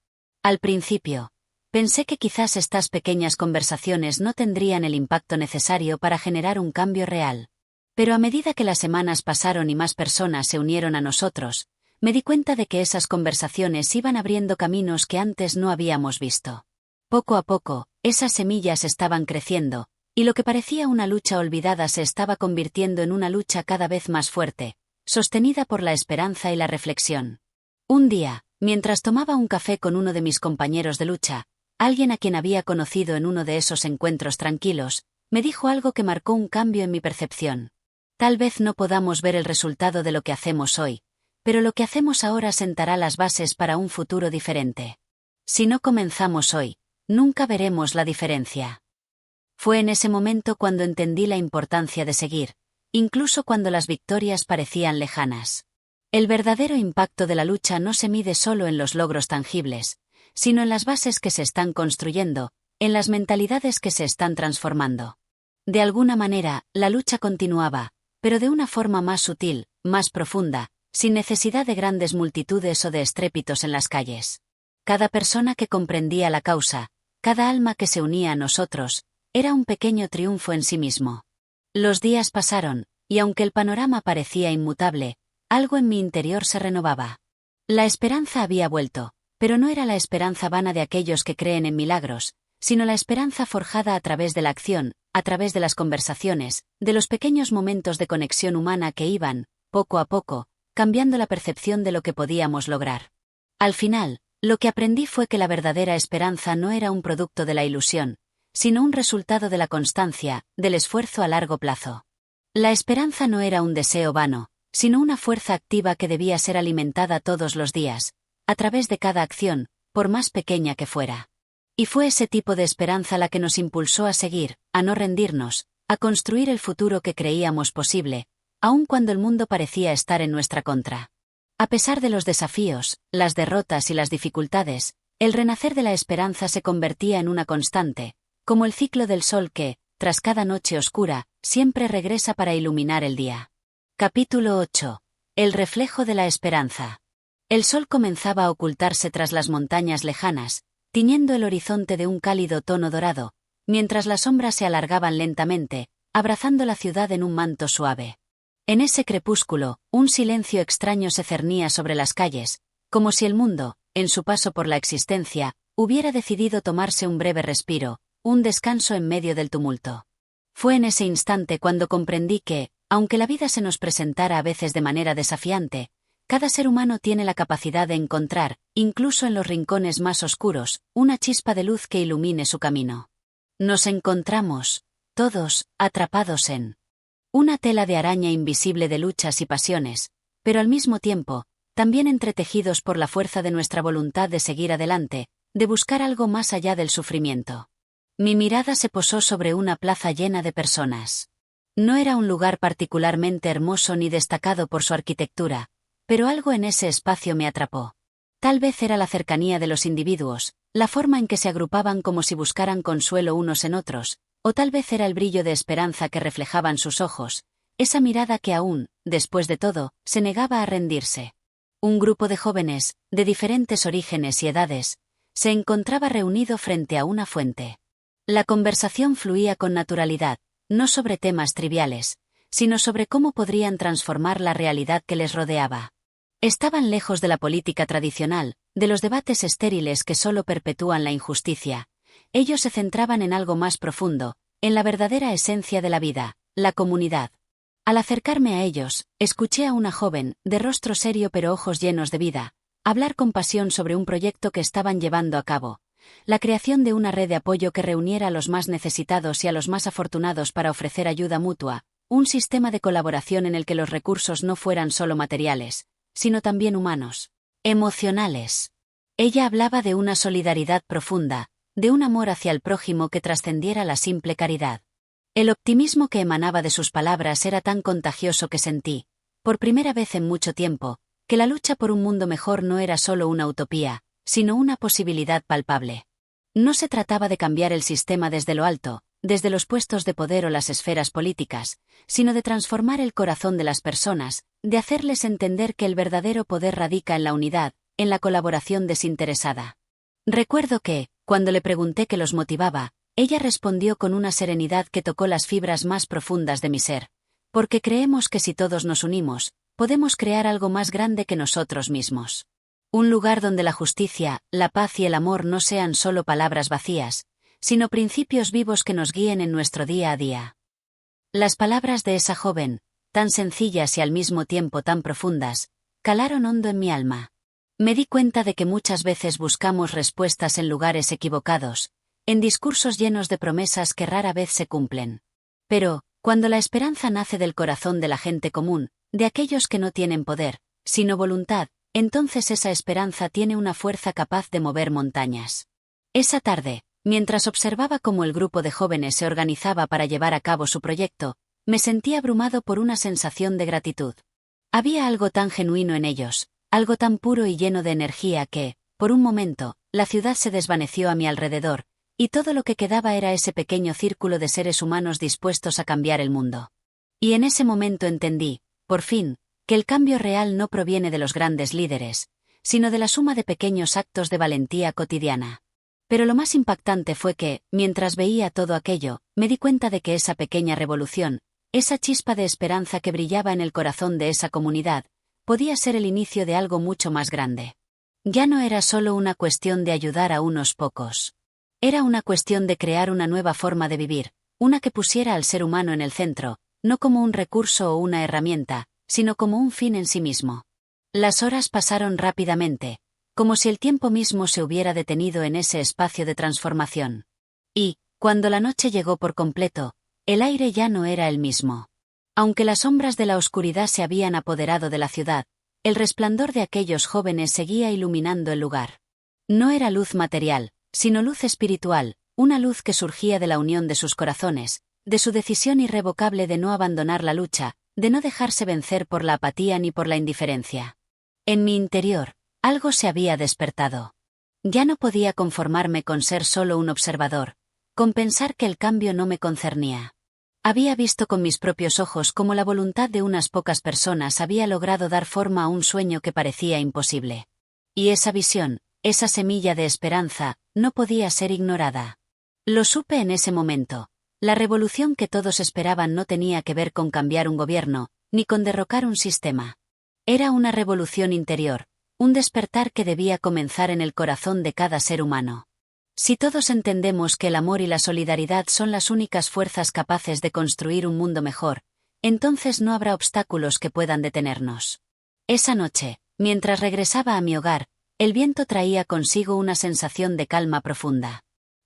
Al principio, pensé que quizás estas pequeñas conversaciones no tendrían el impacto necesario para generar un cambio real. Pero a medida que las semanas pasaron y más personas se unieron a nosotros, me di cuenta de que esas conversaciones iban abriendo caminos que antes no habíamos visto. Poco a poco, esas semillas estaban creciendo, y lo que parecía una lucha olvidada se estaba convirtiendo en una lucha cada vez más fuerte, sostenida por la esperanza y la reflexión. Un día, mientras tomaba un café con uno de mis compañeros de lucha, alguien a quien había conocido en uno de esos encuentros tranquilos, me dijo algo que marcó un cambio en mi percepción. Tal vez no podamos ver el resultado de lo que hacemos hoy, pero lo que hacemos ahora sentará las bases para un futuro diferente. Si no comenzamos hoy, nunca veremos la diferencia. Fue en ese momento cuando entendí la importancia de seguir, incluso cuando las victorias parecían lejanas. El verdadero impacto de la lucha no se mide solo en los logros tangibles, sino en las bases que se están construyendo, en las mentalidades que se están transformando. De alguna manera, la lucha continuaba, pero de una forma más sutil, más profunda, sin necesidad de grandes multitudes o de estrépitos en las calles. Cada persona que comprendía la causa, cada alma que se unía a nosotros, era un pequeño triunfo en sí mismo. Los días pasaron, y aunque el panorama parecía inmutable, algo en mi interior se renovaba. La esperanza había vuelto, pero no era la esperanza vana de aquellos que creen en milagros, sino la esperanza forjada a través de la acción, a través de las conversaciones, de los pequeños momentos de conexión humana que iban, poco a poco, cambiando la percepción de lo que podíamos lograr. Al final, lo que aprendí fue que la verdadera esperanza no era un producto de la ilusión, sino un resultado de la constancia, del esfuerzo a largo plazo. La esperanza no era un deseo vano, sino una fuerza activa que debía ser alimentada todos los días, a través de cada acción, por más pequeña que fuera. Y fue ese tipo de esperanza la que nos impulsó a seguir, a no rendirnos, a construir el futuro que creíamos posible, aun cuando el mundo parecía estar en nuestra contra. A pesar de los desafíos, las derrotas y las dificultades, el renacer de la esperanza se convertía en una constante, como el ciclo del sol que, tras cada noche oscura, siempre regresa para iluminar el día. Capítulo 8. El reflejo de la esperanza. El sol comenzaba a ocultarse tras las montañas lejanas, tiñendo el horizonte de un cálido tono dorado, mientras las sombras se alargaban lentamente, abrazando la ciudad en un manto suave. En ese crepúsculo, un silencio extraño se cernía sobre las calles, como si el mundo, en su paso por la existencia, hubiera decidido tomarse un breve respiro, un descanso en medio del tumulto. Fue en ese instante cuando comprendí que, aunque la vida se nos presentara a veces de manera desafiante, cada ser humano tiene la capacidad de encontrar, incluso en los rincones más oscuros, una chispa de luz que ilumine su camino. Nos encontramos, todos, atrapados en una tela de araña invisible de luchas y pasiones, pero al mismo tiempo, también entretejidos por la fuerza de nuestra voluntad de seguir adelante, de buscar algo más allá del sufrimiento. Mi mirada se posó sobre una plaza llena de personas. No era un lugar particularmente hermoso ni destacado por su arquitectura, pero algo en ese espacio me atrapó. Tal vez era la cercanía de los individuos, la forma en que se agrupaban como si buscaran consuelo unos en otros, o tal vez era el brillo de esperanza que reflejaban sus ojos, esa mirada que aún, después de todo, se negaba a rendirse. Un grupo de jóvenes, de diferentes orígenes y edades, se encontraba reunido frente a una fuente. La conversación fluía con naturalidad, no sobre temas triviales, sino sobre cómo podrían transformar la realidad que les rodeaba. Estaban lejos de la política tradicional, de los debates estériles que solo perpetúan la injusticia. Ellos se centraban en algo más profundo, en la verdadera esencia de la vida, la comunidad. Al acercarme a ellos, escuché a una joven, de rostro serio pero ojos llenos de vida, hablar con pasión sobre un proyecto que estaban llevando a cabo. La creación de una red de apoyo que reuniera a los más necesitados y a los más afortunados para ofrecer ayuda mutua, un sistema de colaboración en el que los recursos no fueran solo materiales, sino también humanos, emocionales. Ella hablaba de una solidaridad profunda, de un amor hacia el prójimo que trascendiera la simple caridad. El optimismo que emanaba de sus palabras era tan contagioso que sentí, por primera vez en mucho tiempo, que la lucha por un mundo mejor no era solo una utopía, sino una posibilidad palpable. No se trataba de cambiar el sistema desde lo alto, desde los puestos de poder o las esferas políticas, sino de transformar el corazón de las personas, de hacerles entender que el verdadero poder radica en la unidad, en la colaboración desinteresada. Recuerdo que, cuando le pregunté qué los motivaba, ella respondió con una serenidad que tocó las fibras más profundas de mi ser. Porque creemos que si todos nos unimos, podemos crear algo más grande que nosotros mismos. Un lugar donde la justicia, la paz y el amor no sean solo palabras vacías, sino principios vivos que nos guíen en nuestro día a día. Las palabras de esa joven, tan sencillas y al mismo tiempo tan profundas, calaron hondo en mi alma. Me di cuenta de que muchas veces buscamos respuestas en lugares equivocados, en discursos llenos de promesas que rara vez se cumplen. Pero, cuando la esperanza nace del corazón de la gente común, de aquellos que no tienen poder, sino voluntad, entonces esa esperanza tiene una fuerza capaz de mover montañas. Esa tarde, mientras observaba cómo el grupo de jóvenes se organizaba para llevar a cabo su proyecto, me sentí abrumado por una sensación de gratitud. Había algo tan genuino en ellos, algo tan puro y lleno de energía que, por un momento, la ciudad se desvaneció a mi alrededor, y todo lo que quedaba era ese pequeño círculo de seres humanos dispuestos a cambiar el mundo. Y en ese momento entendí, por fin, que el cambio real no proviene de los grandes líderes, sino de la suma de pequeños actos de valentía cotidiana. Pero lo más impactante fue que, mientras veía todo aquello, me di cuenta de que esa pequeña revolución, esa chispa de esperanza que brillaba en el corazón de esa comunidad, podía ser el inicio de algo mucho más grande. Ya no era solo una cuestión de ayudar a unos pocos. Era una cuestión de crear una nueva forma de vivir, una que pusiera al ser humano en el centro, no como un recurso o una herramienta, sino como un fin en sí mismo. Las horas pasaron rápidamente, como si el tiempo mismo se hubiera detenido en ese espacio de transformación. Y, cuando la noche llegó por completo, el aire ya no era el mismo. Aunque las sombras de la oscuridad se habían apoderado de la ciudad, el resplandor de aquellos jóvenes seguía iluminando el lugar. No era luz material, sino luz espiritual, una luz que surgía de la unión de sus corazones, de su decisión irrevocable de no abandonar la lucha, de no dejarse vencer por la apatía ni por la indiferencia. En mi interior, algo se había despertado. Ya no podía conformarme con ser solo un observador, con pensar que el cambio no me concernía. Había visto con mis propios ojos cómo la voluntad de unas pocas personas había logrado dar forma a un sueño que parecía imposible. Y esa visión, esa semilla de esperanza, no podía ser ignorada. Lo supe en ese momento. La revolución que todos esperaban no tenía que ver con cambiar un gobierno, ni con derrocar un sistema. Era una revolución interior, un despertar que debía comenzar en el corazón de cada ser humano. Si todos entendemos que el amor y la solidaridad son las únicas fuerzas capaces de construir un mundo mejor, entonces no habrá obstáculos que puedan detenernos. Esa noche, mientras regresaba a mi hogar, el viento traía consigo una sensación de calma profunda.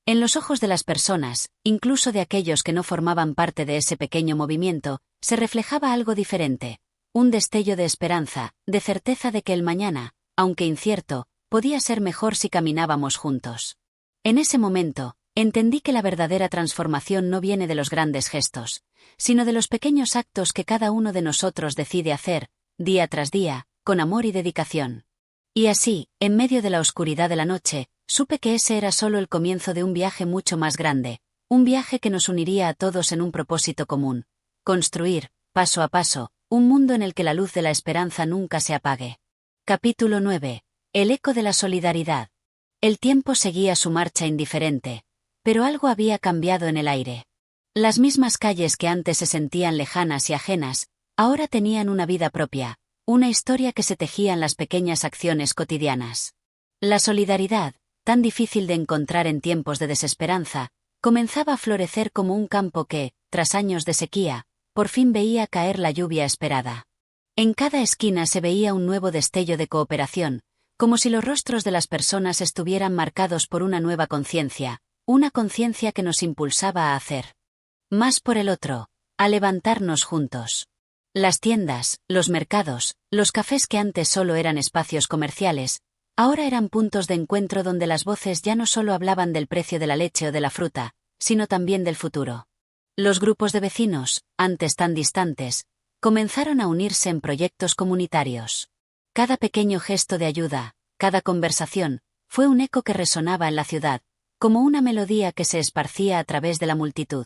En los ojos de las personas, incluso de aquellos que no formaban parte de ese pequeño movimiento, se reflejaba algo diferente, un destello de esperanza, de certeza de que el mañana, aunque incierto, podía ser mejor si caminábamos juntos. En ese momento, entendí que la verdadera transformación no viene de los grandes gestos, sino de los pequeños actos que cada uno de nosotros decide hacer, día tras día, con amor y dedicación. Y así, en medio de la oscuridad de la noche, supe que ese era solo el comienzo de un viaje mucho más grande, un viaje que nos uniría a todos en un propósito común: construir, paso a paso, un mundo en el que la luz de la esperanza nunca se apague. Capítulo 9. El eco de la solidaridad. El tiempo seguía su marcha indiferente, pero algo había cambiado en el aire. Las mismas calles que antes se sentían lejanas y ajenas, ahora tenían una vida propia, una historia que se tejía en las pequeñas acciones cotidianas. La solidaridad, tan difícil de encontrar en tiempos de desesperanza, comenzaba a florecer como un campo que, tras años de sequía, por fin veía caer la lluvia esperada. En cada esquina se veía un nuevo destello de cooperación, como si los rostros de las personas estuvieran marcados por una nueva conciencia, una conciencia que nos impulsaba a hacer más por el otro, a levantarnos juntos. Las tiendas, los mercados, los cafés que antes solo eran espacios comerciales, ahora eran puntos de encuentro donde las voces ya no solo hablaban del precio de la leche o de la fruta, sino también del futuro. Los grupos de vecinos, antes tan distantes, comenzaron a unirse en proyectos comunitarios. Cada pequeño gesto de ayuda, cada conversación, fue un eco que resonaba en la ciudad, como una melodía que se esparcía a través de la multitud.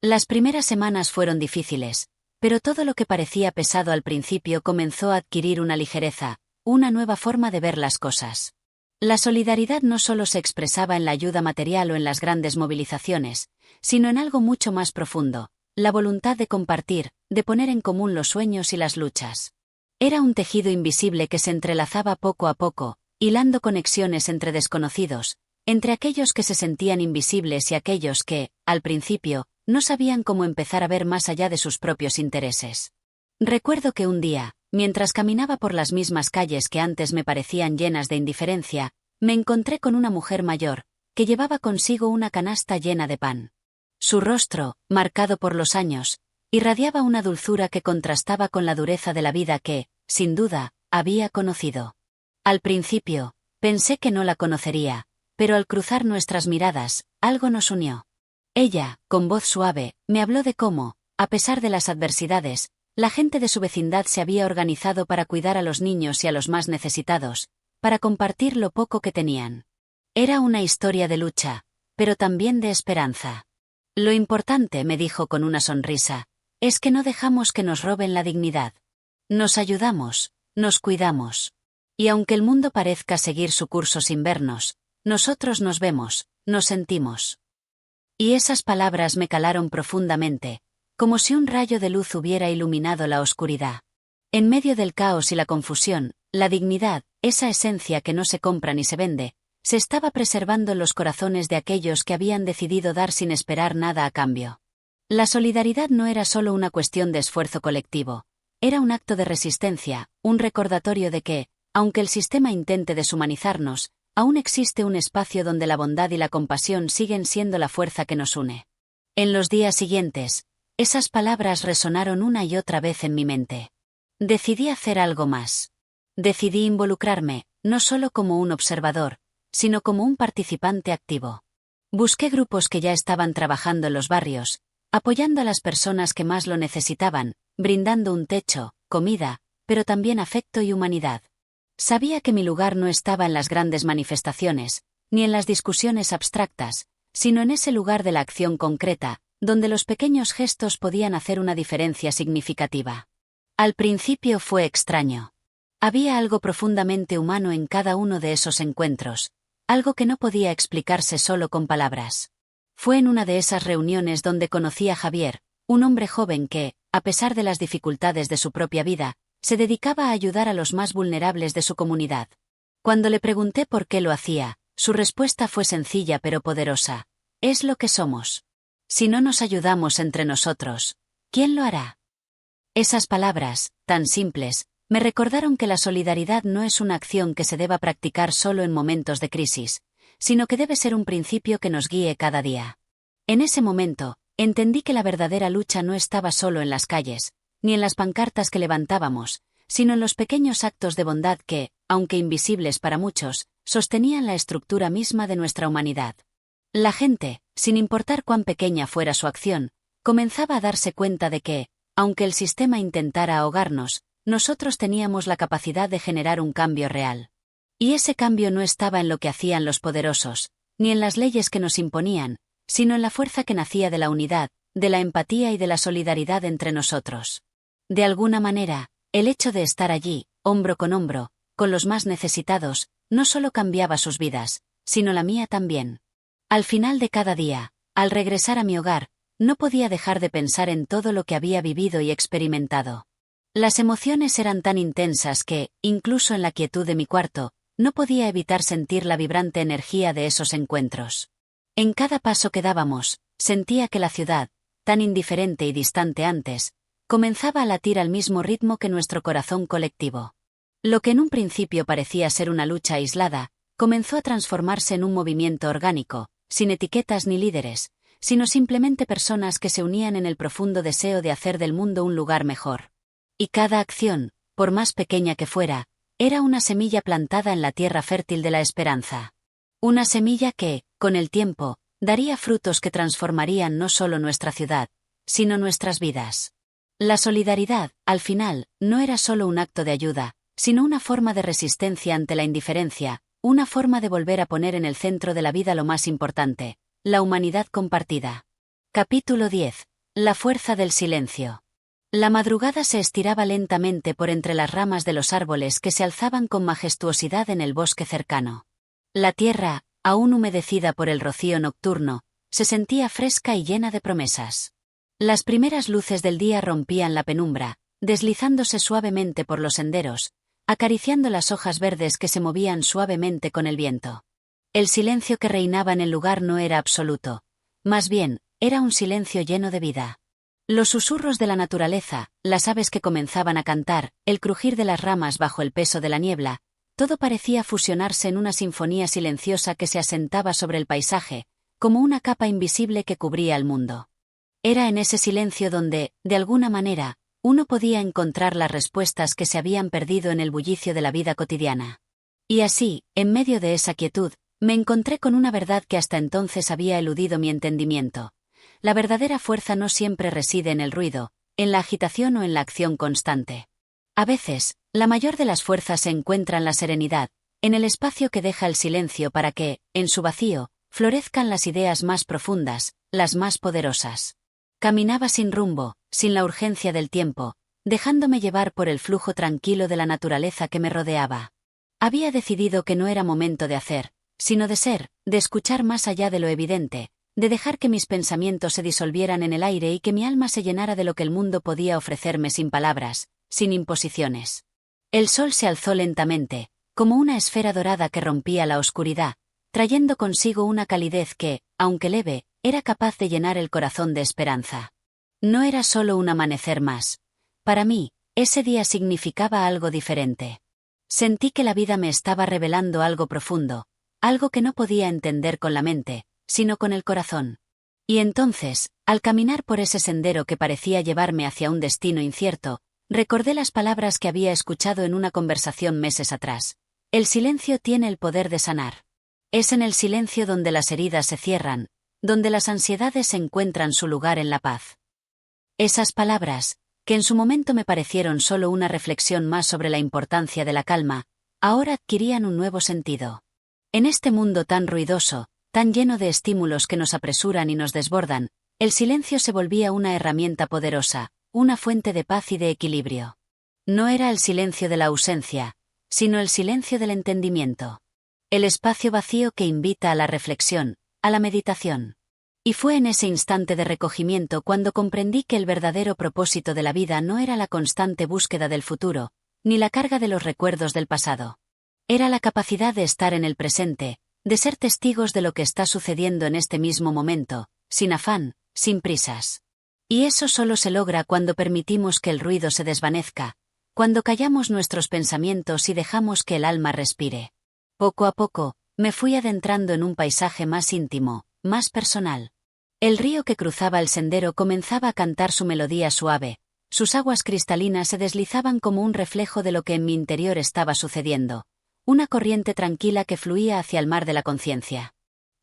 Las primeras semanas fueron difíciles, pero todo lo que parecía pesado al principio comenzó a adquirir una ligereza, una nueva forma de ver las cosas. La solidaridad no solo se expresaba en la ayuda material o en las grandes movilizaciones, sino en algo mucho más profundo: la voluntad de compartir, de poner en común los sueños y las luchas. Era un tejido invisible que se entrelazaba poco a poco, hilando conexiones entre desconocidos, entre aquellos que se sentían invisibles y aquellos que, al principio, no sabían cómo empezar a ver más allá de sus propios intereses. Recuerdo que un día, mientras caminaba por las mismas calles que antes me parecían llenas de indiferencia, me encontré con una mujer mayor, que llevaba consigo una canasta llena de pan. Su rostro, marcado por los años, irradiaba una dulzura que contrastaba con la dureza de la vida que, sin duda, había conocido. Al principio, pensé que no la conocería, pero al cruzar nuestras miradas, algo nos unió. Ella, con voz suave, me habló de cómo, a pesar de las adversidades, la gente de su vecindad se había organizado para cuidar a los niños y a los más necesitados, para compartir lo poco que tenían. Era una historia de lucha, pero también de esperanza. Lo importante, me dijo con una sonrisa, es que no dejamos que nos roben la dignidad. Nos ayudamos, nos cuidamos. Y aunque el mundo parezca seguir su curso sin vernos, nosotros nos vemos, nos sentimos. Y esas palabras me calaron profundamente, como si un rayo de luz hubiera iluminado la oscuridad. En medio del caos y la confusión, la dignidad, esa esencia que no se compra ni se vende, se estaba preservando en los corazones de aquellos que habían decidido dar sin esperar nada a cambio. La solidaridad no era solo una cuestión de esfuerzo colectivo, era un acto de resistencia, un recordatorio de que, aunque el sistema intente deshumanizarnos, aún existe un espacio donde la bondad y la compasión siguen siendo la fuerza que nos une. En los días siguientes, esas palabras resonaron una y otra vez en mi mente. Decidí hacer algo más. Decidí involucrarme, no solo como un observador, sino como un participante activo. Busqué grupos que ya estaban trabajando en los barrios, apoyando a las personas que más lo necesitaban, brindando un techo, comida, pero también afecto y humanidad. Sabía que mi lugar no estaba en las grandes manifestaciones, ni en las discusiones abstractas, sino en ese lugar de la acción concreta, donde los pequeños gestos podían hacer una diferencia significativa. Al principio fue extraño. Había algo profundamente humano en cada uno de esos encuentros, algo que no podía explicarse solo con palabras. Fue en una de esas reuniones donde conocí a Javier, un hombre joven que, a pesar de las dificultades de su propia vida, se dedicaba a ayudar a los más vulnerables de su comunidad. Cuando le pregunté por qué lo hacía, su respuesta fue sencilla pero poderosa: es lo que somos. Si no nos ayudamos entre nosotros, ¿quién lo hará? Esas palabras, tan simples, me recordaron que la solidaridad no es una acción que se deba practicar solo en momentos de crisis, sino que debe ser un principio que nos guíe cada día. En ese momento, entendí que la verdadera lucha no estaba solo en las calles, ni en las pancartas que levantábamos, sino en los pequeños actos de bondad que, aunque invisibles para muchos, sostenían la estructura misma de nuestra humanidad. La gente, sin importar cuán pequeña fuera su acción, comenzaba a darse cuenta de que, aunque el sistema intentara ahogarnos, nosotros teníamos la capacidad de generar un cambio real. Y ese cambio no estaba en lo que hacían los poderosos, ni en las leyes que nos imponían, sino en la fuerza que nacía de la unidad, de la empatía y de la solidaridad entre nosotros. De alguna manera, el hecho de estar allí, hombro, con los más necesitados, no solo cambiaba sus vidas, sino la mía también. Al final de cada día, al regresar a mi hogar, no podía dejar de pensar en todo lo que había vivido y experimentado. Las emociones eran tan intensas que, incluso en la quietud de mi cuarto, no podía evitar sentir la vibrante energía de esos encuentros. En cada paso que dábamos, sentía que la ciudad, tan indiferente y distante antes, comenzaba a latir al mismo ritmo que nuestro corazón colectivo. Lo que en un principio parecía ser una lucha aislada, comenzó a transformarse en un movimiento orgánico, sin etiquetas ni líderes, sino simplemente personas que se unían en el profundo deseo de hacer del mundo un lugar mejor. Y cada acción, por más pequeña que fuera, era una semilla plantada en la tierra fértil de la esperanza. Una semilla que, con el tiempo, daría frutos que transformarían no solo nuestra ciudad, sino nuestras vidas. La solidaridad, al final, no era solo un acto de ayuda, sino una forma de resistencia ante la indiferencia, una forma de volver a poner en el centro de la vida lo más importante, la humanidad compartida. Capítulo 10. La fuerza del silencio. La madrugada se estiraba lentamente por entre las ramas de los árboles que se alzaban con majestuosidad en el bosque cercano. La tierra, aún humedecida por el rocío nocturno, se sentía fresca y llena de promesas. Las primeras luces del día rompían la penumbra, deslizándose suavemente por los senderos, acariciando las hojas verdes que se movían suavemente con el viento. El silencio que reinaba en el lugar no era absoluto, más bien, era un silencio lleno de vida. Los susurros de la naturaleza, las aves que comenzaban a cantar, el crujir de las ramas bajo el peso de la niebla, todo parecía fusionarse en una sinfonía silenciosa que se asentaba sobre el paisaje, como una capa invisible que cubría el mundo. Era en ese silencio donde, de alguna manera, uno podía encontrar las respuestas que se habían perdido en el bullicio de la vida cotidiana. Y así, en medio de esa quietud, me encontré con una verdad que hasta entonces había eludido mi entendimiento. La verdadera fuerza no siempre reside en el ruido, en la agitación o en la acción constante. A veces, la mayor de las fuerzas se encuentra en la serenidad, en el espacio que deja el silencio para que, en su vacío, florezcan las ideas más profundas, las más poderosas. Caminaba sin rumbo, sin la urgencia del tiempo, dejándome llevar por el flujo tranquilo de la naturaleza que me rodeaba. Había decidido que no era momento de hacer, sino de ser, de escuchar más allá de lo evidente, de dejar que mis pensamientos se disolvieran en el aire y que mi alma se llenara de lo que el mundo podía ofrecerme sin palabras, sin imposiciones. El sol se alzó lentamente, como una esfera dorada que rompía la oscuridad, trayendo consigo una calidez que, aunque leve, era capaz de llenar el corazón de esperanza. No era solo un amanecer más. Para mí, ese día significaba algo diferente. Sentí que la vida me estaba revelando algo profundo, algo que no podía entender con la mente, sino con el corazón. Y entonces, al caminar por ese sendero que parecía llevarme hacia un destino incierto, recordé las palabras que había escuchado en una conversación meses atrás. El silencio tiene el poder de sanar. Es en el silencio donde las heridas se cierran, donde las ansiedades encuentran su lugar en la paz. Esas palabras, que en su momento me parecieron solo una reflexión más sobre la importancia de la calma, ahora adquirían un nuevo sentido. En este mundo tan ruidoso, tan lleno de estímulos que nos apresuran y nos desbordan, el silencio se volvía una herramienta poderosa, una fuente de paz y de equilibrio. No era el silencio de la ausencia, sino el silencio del entendimiento. El espacio vacío que invita a la reflexión, a la meditación. Y fue en ese instante de recogimiento cuando comprendí que el verdadero propósito de la vida no era la constante búsqueda del futuro, ni la carga de los recuerdos del pasado. Era la capacidad de estar en el presente, de ser testigos de lo que está sucediendo en este mismo momento, sin afán, sin prisas. Y eso solo se logra cuando permitimos que el ruido se desvanezca, cuando callamos nuestros pensamientos y dejamos que el alma respire. Poco a poco, me fui adentrando en un paisaje más íntimo, más personal. El río que cruzaba el sendero comenzaba a cantar su melodía suave, sus aguas cristalinas se deslizaban como un reflejo de lo que en mi interior estaba sucediendo, una corriente tranquila que fluía hacia el mar de la conciencia.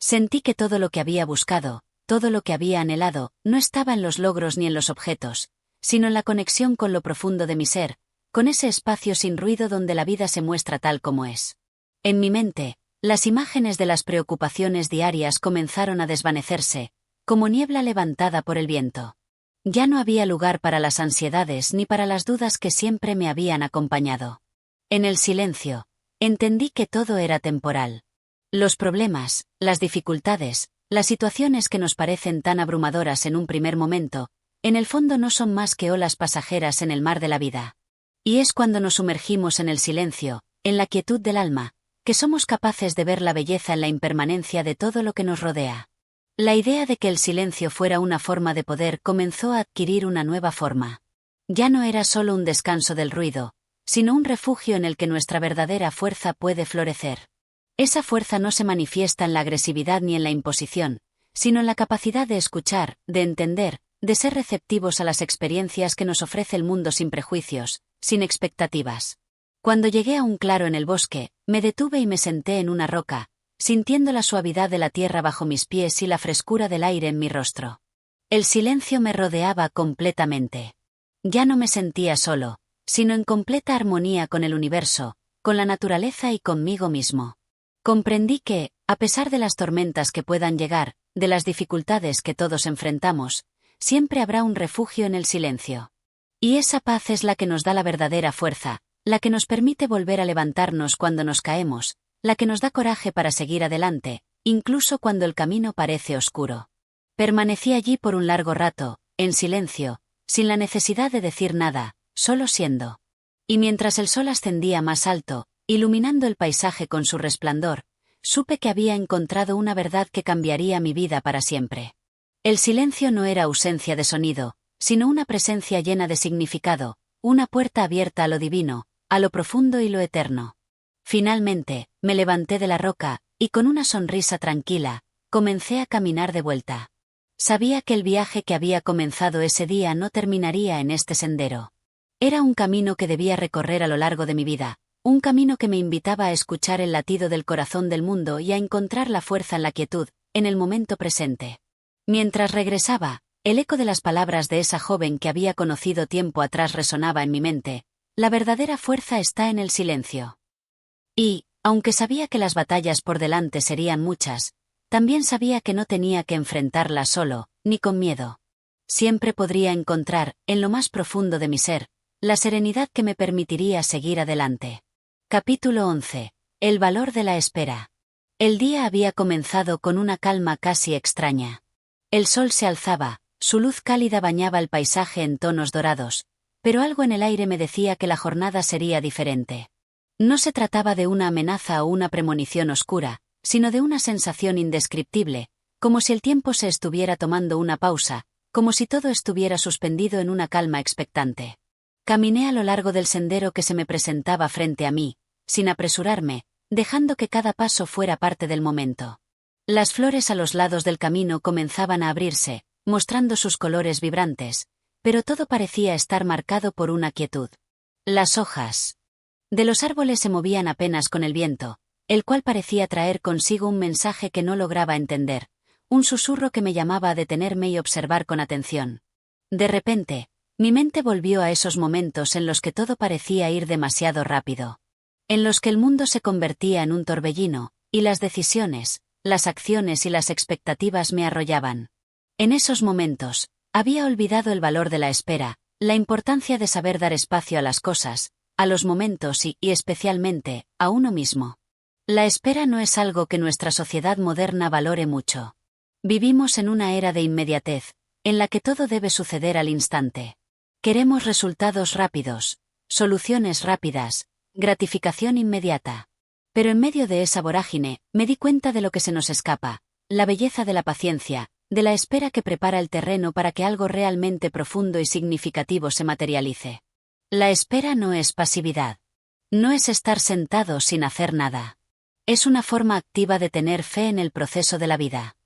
Sentí que todo lo que había buscado, todo lo que había anhelado, no estaba en los logros ni en los objetos, sino en la conexión con lo profundo de mi ser, con ese espacio sin ruido donde la vida se muestra tal como es. En mi mente, las imágenes de las preocupaciones diarias comenzaron a desvanecerse, como niebla levantada por el viento. Ya no había lugar para las ansiedades ni para las dudas que siempre me habían acompañado. En el silencio, entendí que todo era temporal. Los problemas, las dificultades, las situaciones que nos parecen tan abrumadoras en un primer momento, en el fondo no son más que olas pasajeras en el mar de la vida. Y es cuando nos sumergimos en el silencio, en la quietud del alma, que somos capaces de ver la belleza en la impermanencia de todo lo que nos rodea. La idea de que el silencio fuera una forma de poder comenzó a adquirir una nueva forma. Ya no era solo un descanso del ruido, sino un refugio en el que nuestra verdadera fuerza puede florecer. Esa fuerza no se manifiesta en la agresividad ni en la imposición, sino en la capacidad de escuchar, de entender, de ser receptivos a las experiencias que nos ofrece el mundo sin prejuicios, sin expectativas. Cuando llegué a un claro en el bosque, me detuve y me senté en una roca, sintiendo la suavidad de la tierra bajo mis pies y la frescura del aire en mi rostro. El silencio me rodeaba completamente. Ya no me sentía solo, sino en completa armonía con el universo, con la naturaleza y conmigo mismo. Comprendí que, a pesar de las tormentas que puedan llegar, de las dificultades que todos enfrentamos, siempre habrá un refugio en el silencio. Y esa paz es la que nos da la verdadera fuerza, la que nos permite volver a levantarnos cuando nos caemos, la que nos da coraje para seguir adelante, incluso cuando el camino parece oscuro. Permanecí allí por un largo rato, en silencio, sin la necesidad de decir nada, solo siendo. Y mientras el sol ascendía más alto, iluminando el paisaje con su resplandor, supe que había encontrado una verdad que cambiaría mi vida para siempre. El silencio no era ausencia de sonido, sino una presencia llena de significado, una puerta abierta a lo divino, a lo profundo y lo eterno. Finalmente, me levanté de la roca, y con una sonrisa tranquila, comencé a caminar de vuelta. Sabía que el viaje que había comenzado ese día no terminaría en este sendero. Era un camino que debía recorrer a lo largo de mi vida, un camino que me invitaba a escuchar el latido del corazón del mundo y a encontrar la fuerza en la quietud, en el momento presente. Mientras regresaba, el eco de las palabras de esa joven que había conocido tiempo atrás resonaba en mi mente: la verdadera fuerza está en el silencio. Y, aunque sabía que las batallas por delante serían muchas, también sabía que no tenía que enfrentarlas solo, ni con miedo. Siempre podría encontrar, en lo más profundo de mi ser, la serenidad que me permitiría seguir adelante. Capítulo 11. El valor de la espera. El día había comenzado con una calma casi extraña. El sol se alzaba, su luz cálida bañaba el paisaje en tonos dorados, pero algo en el aire me decía que la jornada sería diferente. No se trataba de una amenaza o una premonición oscura, sino de una sensación indescriptible, como si el tiempo se estuviera tomando una pausa, como si todo estuviera suspendido en una calma expectante. Caminé a lo largo del sendero que se me presentaba frente a mí, sin apresurarme, dejando que cada paso fuera parte del momento. Las flores a los lados del camino comenzaban a abrirse, mostrando sus colores vibrantes, pero todo parecía estar marcado por una quietud. Las hojas de los árboles se movían apenas con el viento, el cual parecía traer consigo un mensaje que no lograba entender, un susurro que me llamaba a detenerme y observar con atención. De repente, mi mente volvió a esos momentos en los que todo parecía ir demasiado rápido. En los que el mundo se convertía en un torbellino, y las decisiones, las acciones y las expectativas me arrollaban. En esos momentos, había olvidado el valor de la espera, la importancia de saber dar espacio a las cosas, a los momentos y especialmente, a uno mismo. La espera no es algo que nuestra sociedad moderna valore mucho. Vivimos en una era de inmediatez, en la que todo debe suceder al instante. Queremos resultados rápidos, soluciones rápidas, gratificación inmediata. Pero en medio de esa vorágine, me di cuenta de lo que se nos escapa, la belleza de la paciencia, de la espera que prepara el terreno para que algo realmente profundo y significativo se materialice. La espera no es pasividad. No es estar sentado sin hacer nada. Es una forma activa de tener fe en el proceso de la vida.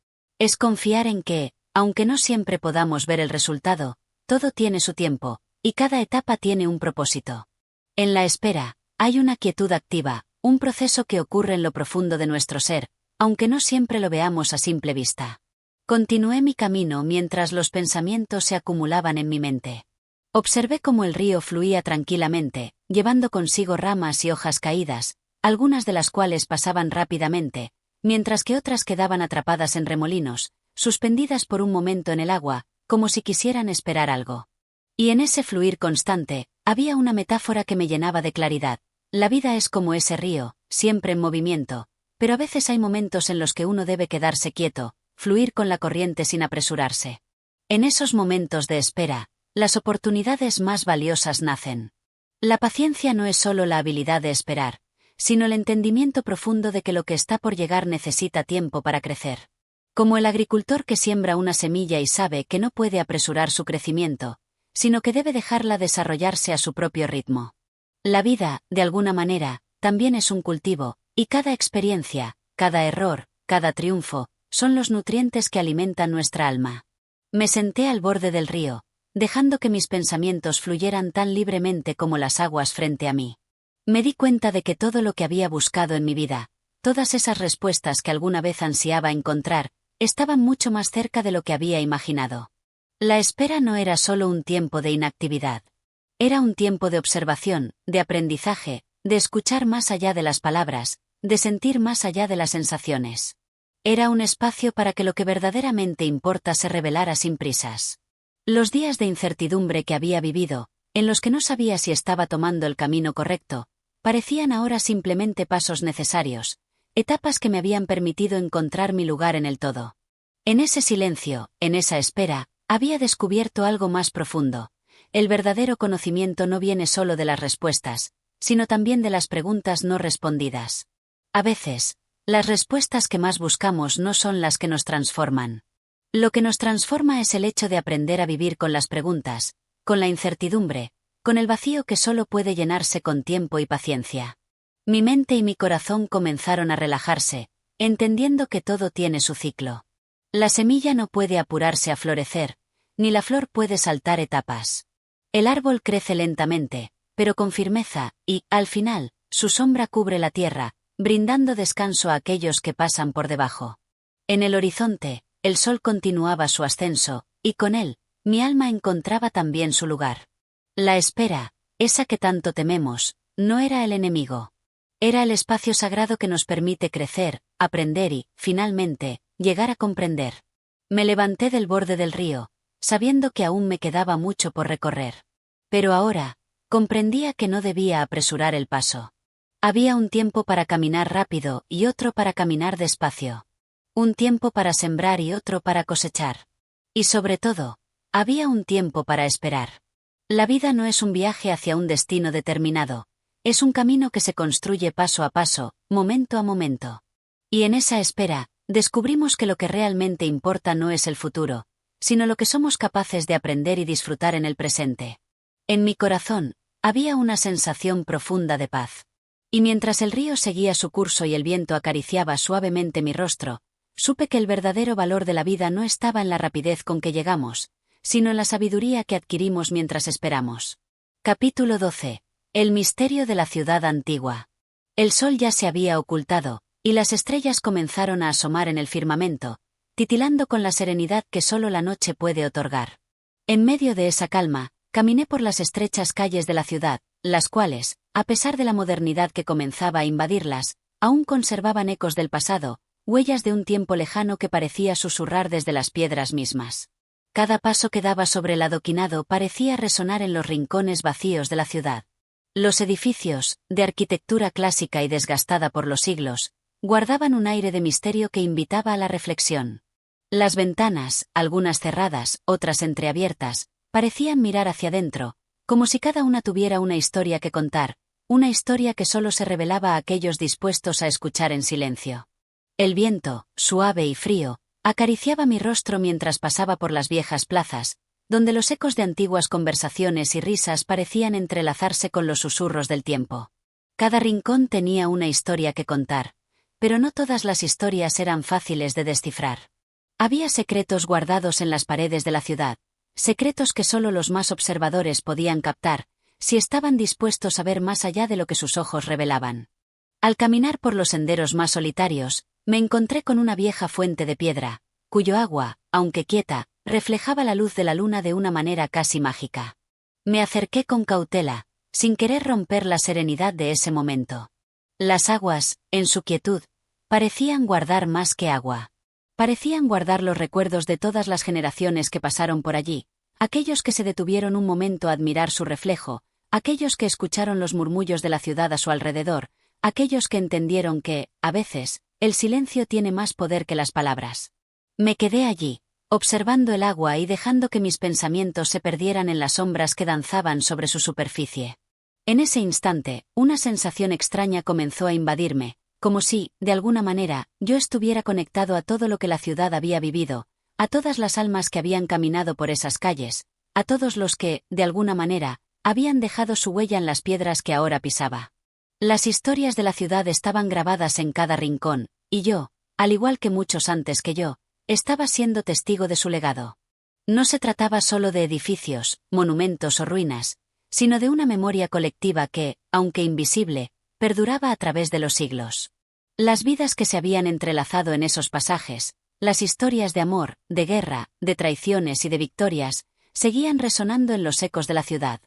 Es confiar en que, aunque no siempre podamos ver el resultado, todo tiene su tiempo, y cada etapa tiene un propósito. En la espera, hay una quietud activa, un proceso que ocurre en lo profundo de nuestro ser, aunque no siempre lo veamos a simple vista. Continué mi camino mientras los pensamientos se acumulaban en mi mente. Observé cómo el río fluía tranquilamente, llevando consigo ramas y hojas caídas, algunas de las cuales pasaban rápidamente, mientras que otras quedaban atrapadas en remolinos, suspendidas por un momento en el agua, como si quisieran esperar algo. Y en ese fluir constante, había una metáfora que me llenaba de claridad. La vida es como ese río, siempre en movimiento, pero a veces hay momentos en los que uno debe quedarse quieto, fluir con la corriente sin apresurarse. En esos momentos de espera, las oportunidades más valiosas nacen. La paciencia no es solo la habilidad de esperar, sino el entendimiento profundo de que lo que está por llegar necesita tiempo para crecer. Como el agricultor que siembra una semilla y sabe que no puede apresurar su crecimiento, sino que debe dejarla desarrollarse a su propio ritmo. La vida, de alguna manera, también es un cultivo, y cada experiencia, cada error, cada triunfo, son los nutrientes que alimentan nuestra alma. Me senté al borde del río, dejando que mis pensamientos fluyeran tan libremente como las aguas frente a mí. Me di cuenta de que todo lo que había buscado en mi vida, todas esas respuestas que alguna vez ansiaba encontrar, estaban mucho más cerca de lo que había imaginado. La espera no era solo un tiempo de inactividad. Era un tiempo de observación, de aprendizaje, de escuchar más allá de las palabras, de sentir más allá de las sensaciones. Era un espacio para que lo que verdaderamente importa se revelara sin prisas. Los días de incertidumbre que había vivido, en los que no sabía si estaba tomando el camino correcto, parecían ahora simplemente pasos necesarios, etapas que me habían permitido encontrar mi lugar en el todo. En ese silencio, en esa espera, había descubierto algo más profundo. El verdadero conocimiento no viene solo de las respuestas, sino también de las preguntas no respondidas. A veces, las respuestas que más buscamos no son las que nos transforman. Lo que nos transforma es el hecho de aprender a vivir con las preguntas, con la incertidumbre, con el vacío que solo puede llenarse con tiempo y paciencia. Mi mente y mi corazón comenzaron a relajarse, entendiendo que todo tiene su ciclo. La semilla no puede apurarse a florecer, ni la flor puede saltar etapas. El árbol crece lentamente, pero con firmeza, y, al final, su sombra cubre la tierra, brindando descanso a aquellos que pasan por debajo. En el horizonte, el sol continuaba su ascenso, y con él, mi alma encontraba también su lugar. La espera, esa que tanto tememos, no era el enemigo. Era el espacio sagrado que nos permite crecer, aprender y, finalmente, llegar a comprender. Me levanté del borde del río, sabiendo que aún me quedaba mucho por recorrer. Pero ahora, comprendía que no debía apresurar el paso. Había un tiempo para caminar rápido y otro para caminar despacio. Un tiempo para sembrar y otro para cosechar. Y sobre todo, había un tiempo para esperar. La vida no es un viaje hacia un destino determinado, es un camino que se construye paso a paso, momento a momento. Y en esa espera, descubrimos que lo que realmente importa no es el futuro, sino lo que somos capaces de aprender y disfrutar en el presente. En mi corazón, había una sensación profunda de paz. Y mientras el río seguía su curso y el viento acariciaba suavemente mi rostro, supe que el verdadero valor de la vida no estaba en la rapidez con que llegamos, sino en la sabiduría que adquirimos mientras esperamos. Capítulo 12. El misterio de la ciudad antigua. El sol ya se había ocultado, y las estrellas comenzaron a asomar en el firmamento, titilando con la serenidad que solo la noche puede otorgar. En medio de esa calma, caminé por las estrechas calles de la ciudad, las cuales, a pesar de la modernidad que comenzaba a invadirlas, aún conservaban ecos del pasado, huellas de un tiempo lejano que parecía susurrar desde las piedras mismas. Cada paso que daba sobre el adoquinado parecía resonar en los rincones vacíos de la ciudad. Los edificios, de arquitectura clásica y desgastada por los siglos, guardaban un aire de misterio que invitaba a la reflexión. Las ventanas, algunas cerradas, otras entreabiertas, parecían mirar hacia adentro, como si cada una tuviera una historia que contar, una historia que solo se revelaba a aquellos dispuestos a escuchar en silencio. El viento, suave y frío, acariciaba mi rostro mientras pasaba por las viejas plazas, donde los ecos de antiguas conversaciones y risas parecían entrelazarse con los susurros del tiempo. Cada rincón tenía una historia que contar, pero no todas las historias eran fáciles de descifrar. Había secretos guardados en las paredes de la ciudad, secretos que solo los más observadores podían captar, si estaban dispuestos a ver más allá de lo que sus ojos revelaban. Al caminar por los senderos más solitarios, Me encontré con una vieja fuente de piedra, cuyo agua, aunque quieta, reflejaba la luz de la luna de una manera casi mágica. Me acerqué con cautela, sin querer romper la serenidad de ese momento. Las aguas, en su quietud, parecían guardar más que agua. Parecían guardar los recuerdos de todas las generaciones que pasaron por allí, aquellos que se detuvieron un momento a admirar su reflejo, aquellos que escucharon los murmullos de la ciudad a su alrededor, aquellos que entendieron que, a veces, el silencio tiene más poder que las palabras. Me quedé allí, observando el agua y dejando que mis pensamientos se perdieran en las sombras que danzaban sobre su superficie. En ese instante, una sensación extraña comenzó a invadirme, como si, de alguna manera, yo estuviera conectado a todo lo que la ciudad había vivido, a todas las almas que habían caminado por esas calles, a todos los que, de alguna manera, habían dejado su huella en las piedras que ahora pisaba. Las historias de la ciudad estaban grabadas en cada rincón, y yo, al igual que muchos antes que yo, estaba siendo testigo de su legado. No se trataba solo de edificios, monumentos o ruinas, sino de una memoria colectiva que, aunque invisible, perduraba a través de los siglos. Las vidas que se habían entrelazado en esos pasajes, las historias de amor, de guerra, de traiciones y de victorias, seguían resonando en los ecos de la ciudad.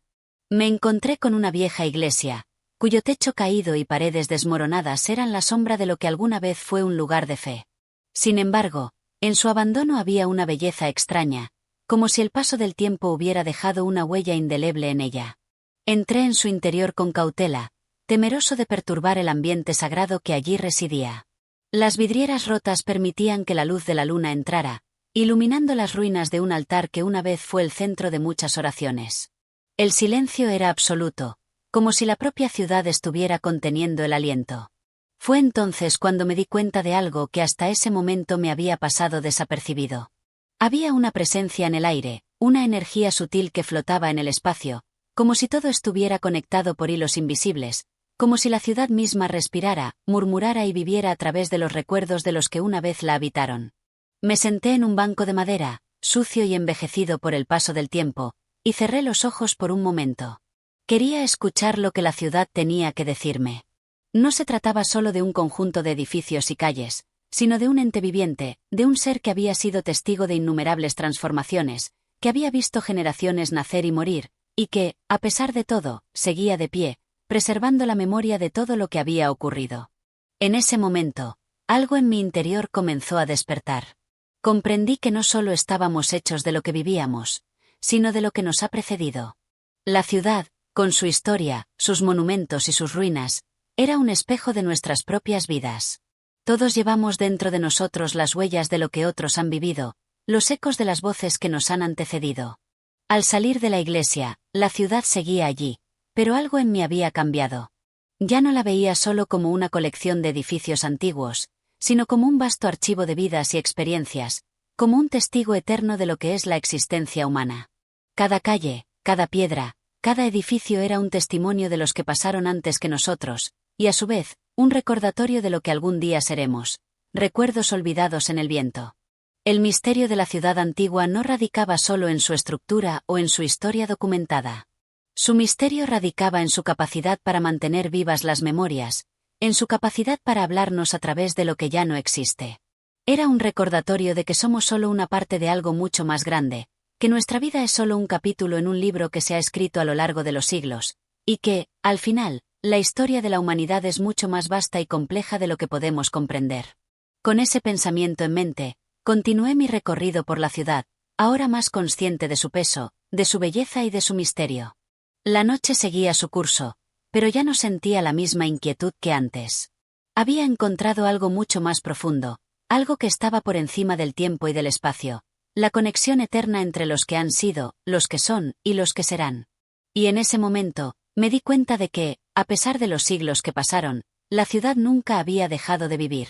Me encontré con una vieja iglesia, cuyo techo caído y paredes desmoronadas eran la sombra de lo que alguna vez fue un lugar de fe. Sin embargo, en su abandono había una belleza extraña, como si el paso del tiempo hubiera dejado una huella indeleble en ella. Entré en su interior con cautela, temeroso de perturbar el ambiente sagrado que allí residía. Las vidrieras rotas permitían que la luz de la luna entrara, iluminando las ruinas de un altar que una vez fue el centro de muchas oraciones. El silencio era absoluto, como si la propia ciudad estuviera conteniendo el aliento. Fue entonces cuando me di cuenta de algo que hasta ese momento me había pasado desapercibido. Había una presencia en el aire, una energía sutil que flotaba en el espacio, como si todo estuviera conectado por hilos invisibles, como si la ciudad misma respirara, murmurara y viviera a través de los recuerdos de los que una vez la habitaron. Me senté en un banco de madera, sucio y envejecido por el paso del tiempo, y cerré los ojos por un momento. Quería escuchar lo que la ciudad tenía que decirme. No se trataba solo de un conjunto de edificios y calles, sino de un ente viviente, de un ser que había sido testigo de innumerables transformaciones, que había visto generaciones nacer y morir, y que, a pesar de todo, seguía de pie, preservando la memoria de todo lo que había ocurrido. En ese momento, algo en mi interior comenzó a despertar. Comprendí que no solo estábamos hechos de lo que vivíamos, sino de lo que nos ha precedido. La ciudad, con su historia, sus monumentos y sus ruinas, era un espejo de nuestras propias vidas. Todos llevamos dentro de nosotros las huellas de lo que otros han vivido, los ecos de las voces que nos han antecedido. Al salir de la iglesia, la ciudad seguía allí, pero algo en mí había cambiado. Ya no la veía solo como una colección de edificios antiguos, sino como un vasto archivo de vidas y experiencias, como un testigo eterno de lo que es la existencia humana. Cada calle, cada piedra, cada edificio era un testimonio de los que pasaron antes que nosotros, y a su vez, un recordatorio de lo que algún día seremos, recuerdos olvidados en el viento. El misterio de la ciudad antigua no radicaba solo en su estructura o en su historia documentada. Su misterio radicaba en su capacidad para mantener vivas las memorias, en su capacidad para hablarnos a través de lo que ya no existe. Era un recordatorio de que somos solo una parte de algo mucho más grande, que nuestra vida es solo un capítulo en un libro que se ha escrito a lo largo de los siglos, y que, al final, la historia de la humanidad es mucho más vasta y compleja de lo que podemos comprender. Con ese pensamiento en mente, continué mi recorrido por la ciudad, ahora más consciente de su peso, de su belleza y de su misterio. La noche seguía su curso, pero ya no sentía la misma inquietud que antes. Había encontrado algo mucho más profundo, algo que estaba por encima del tiempo y del espacio, la conexión eterna entre los que han sido, los que son y los que serán. Y en ese momento, me di cuenta de que, a pesar de los siglos que pasaron, la ciudad nunca había dejado de vivir.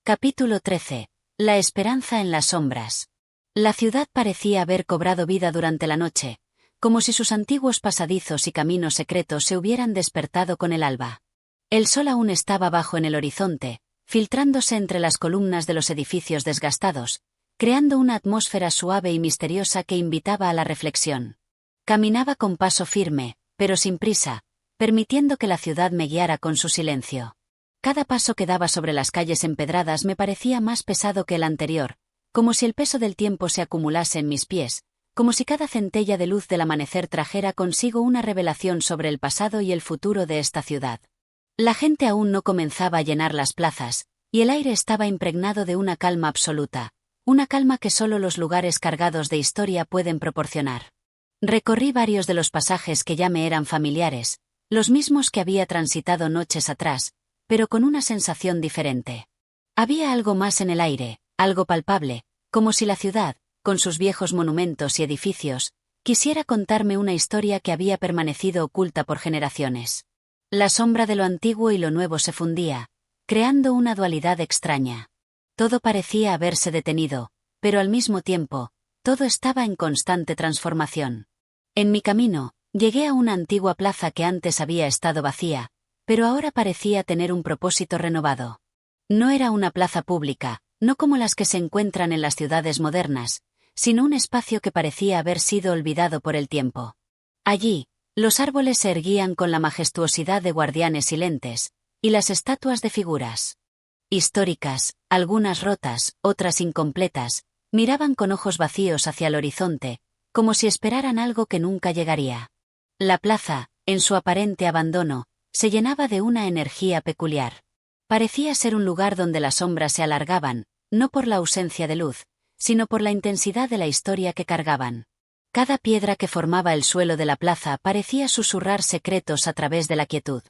Capítulo 13. La esperanza en las sombras. La ciudad parecía haber cobrado vida durante la noche, como si sus antiguos pasadizos y caminos secretos se hubieran despertado con el alba. El sol aún estaba bajo en el horizonte, filtrándose entre las columnas de los edificios desgastados, creando una atmósfera suave y misteriosa que invitaba a la reflexión. Caminaba con paso firme, pero sin prisa, permitiendo que la ciudad me guiara con su silencio. Cada paso que daba sobre las calles empedradas me parecía más pesado que el anterior, como si el peso del tiempo se acumulase en mis pies, como si cada centella de luz del amanecer trajera consigo una revelación sobre el pasado y el futuro de esta ciudad. La gente aún no comenzaba a llenar las plazas, y el aire estaba impregnado de una calma absoluta, una calma que solo los lugares cargados de historia pueden proporcionar. Recorrí varios de los pasajes que ya me eran familiares, los mismos que había transitado noches atrás, pero con una sensación diferente. Había algo más en el aire, algo palpable, como si la ciudad, con sus viejos monumentos y edificios, quisiera contarme una historia que había permanecido oculta por generaciones. La sombra de lo antiguo y lo nuevo se fundía, creando una dualidad extraña. Todo parecía haberse detenido, pero al mismo tiempo, todo estaba en constante transformación. En mi camino, llegué a una antigua plaza que antes había estado vacía, pero ahora parecía tener un propósito renovado. No era una plaza pública, no como las que se encuentran en las ciudades modernas, sino un espacio que parecía haber sido olvidado por el tiempo. Allí, los árboles se erguían con la majestuosidad de guardianes silentes, y las estatuas de figuras históricas, algunas rotas, otras incompletas, miraban con ojos vacíos hacia el horizonte, como si esperaran algo que nunca llegaría. La plaza, en su aparente abandono, se llenaba de una energía peculiar. Parecía ser un lugar donde las sombras se alargaban, no por la ausencia de luz, sino por la intensidad de la historia que cargaban. Cada piedra que formaba el suelo de la plaza parecía susurrar secretos a través de la quietud.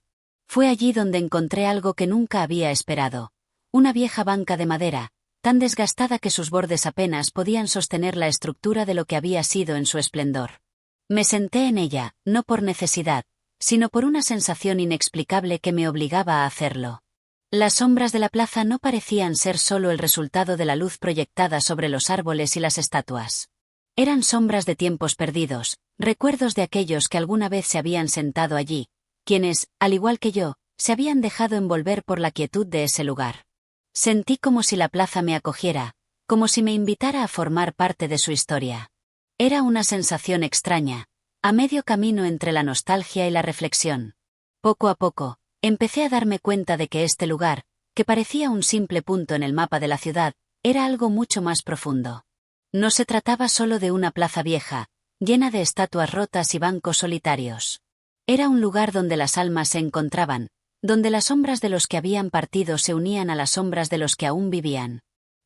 Fue allí donde encontré algo que nunca había esperado. Una vieja banca de madera, tan desgastada que sus bordes apenas podían sostener la estructura de lo que había sido en su esplendor. Me senté en ella, no por necesidad, sino por una sensación inexplicable que me obligaba a hacerlo. Las sombras de la plaza no parecían ser solo el resultado de la luz proyectada sobre los árboles y las estatuas. Eran sombras de tiempos perdidos, recuerdos de aquellos que alguna vez se habían sentado allí, quienes, al igual que yo, se habían dejado envolver por la quietud de ese lugar. Sentí como si la plaza me acogiera, como si me invitara a formar parte de su historia. Era una sensación extraña, a medio camino entre la nostalgia y la reflexión. Poco a poco, empecé a darme cuenta de que este lugar, que parecía un simple punto en el mapa de la ciudad, era algo mucho más profundo. No se trataba solo de una plaza vieja, llena de estatuas rotas y bancos solitarios. Era un lugar donde las almas se encontraban, donde las sombras de los que habían partido se unían a las sombras de los que aún vivían.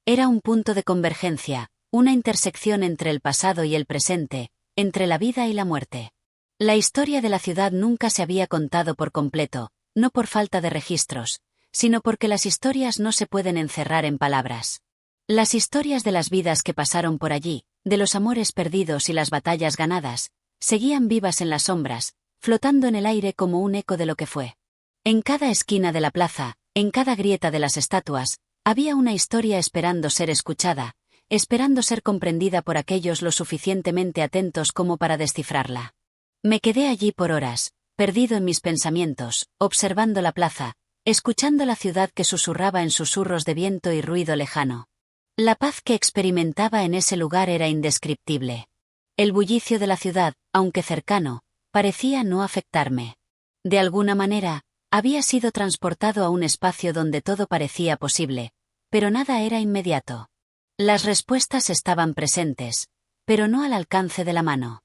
Era un punto de convergencia, una intersección entre el pasado y el presente, entre la vida y la muerte. La historia de la ciudad nunca se había contado por completo, no por falta de registros, sino porque las historias no se pueden encerrar en palabras. Las historias de las vidas que pasaron por allí, de los amores perdidos y las batallas ganadas, seguían vivas en las sombras, flotando en el aire como un eco de lo que fue. En cada esquina de la plaza, en cada grieta de las estatuas, había una historia esperando ser escuchada, esperando ser comprendida por aquellos lo suficientemente atentos como para descifrarla. Me quedé allí por horas, perdido en mis pensamientos, observando la plaza, escuchando la ciudad que susurraba en susurros de viento y ruido lejano. La paz que experimentaba en ese lugar era indescriptible. El bullicio de la ciudad, aunque cercano, parecía no afectarme. De alguna manera, había sido transportado a un espacio donde todo parecía posible, pero nada era inmediato. Las respuestas estaban presentes, pero no al alcance de la mano.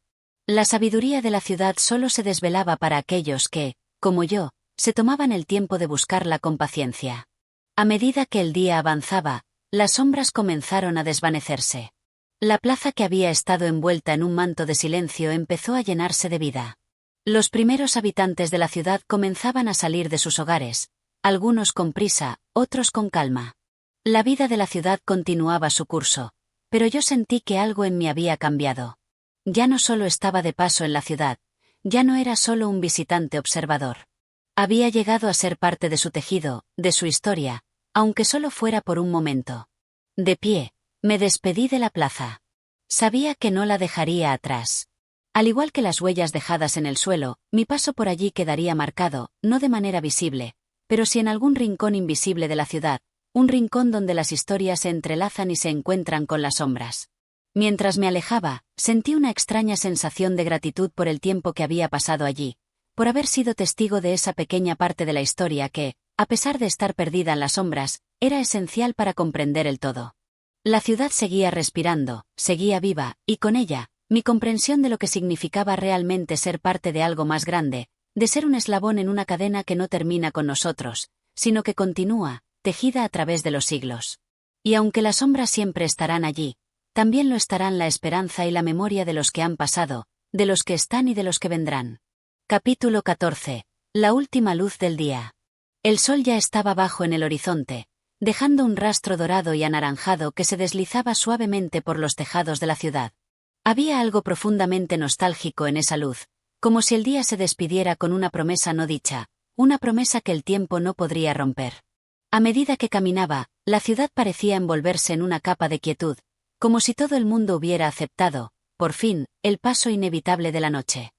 La sabiduría de la ciudad solo se desvelaba para aquellos que, como yo, se tomaban el tiempo de buscarla con paciencia. A medida que el día avanzaba, las sombras comenzaron a desvanecerse. La plaza que había estado envuelta en un manto de silencio empezó a llenarse de vida. Los primeros habitantes de la ciudad comenzaban a salir de sus hogares, algunos con prisa, otros con calma. La vida de la ciudad continuaba su curso, pero yo sentí que algo en mí había cambiado. Ya no solo estaba de paso en la ciudad, ya no era solo un visitante observador. Había llegado a ser parte de su tejido, de su historia, aunque solo fuera por un momento. De pie, me despedí de la plaza. Sabía que no la dejaría atrás. Al igual que las huellas dejadas en el suelo, mi paso por allí quedaría marcado, no de manera visible, pero sí en algún rincón invisible de la ciudad, un rincón donde las historias se entrelazan y se encuentran con las sombras. Mientras me alejaba, sentí una extraña sensación de gratitud por el tiempo que había pasado allí, por haber sido testigo de esa pequeña parte de la historia que, a pesar de estar perdida en las sombras, era esencial para comprender el todo. La ciudad seguía respirando, seguía viva, y con ella, mi comprensión de lo que significaba realmente ser parte de algo más grande, de ser un eslabón en una cadena que no termina con nosotros, sino que continúa, tejida a través de los siglos. Y aunque las sombras siempre estarán allí, también lo estarán la esperanza y la memoria de los que han pasado, de los que están y de los que vendrán. Capítulo 14. La última luz del día. El sol ya estaba bajo en el horizonte, dejando un rastro dorado y anaranjado que se deslizaba suavemente por los tejados de la ciudad. Había algo profundamente nostálgico en esa luz, como si el día se despidiera con una promesa no dicha, una promesa que el tiempo no podría romper. A medida que caminaba, la ciudad parecía envolverse en una capa de quietud, como si todo el mundo hubiera aceptado, por fin, el paso inevitable de la noche.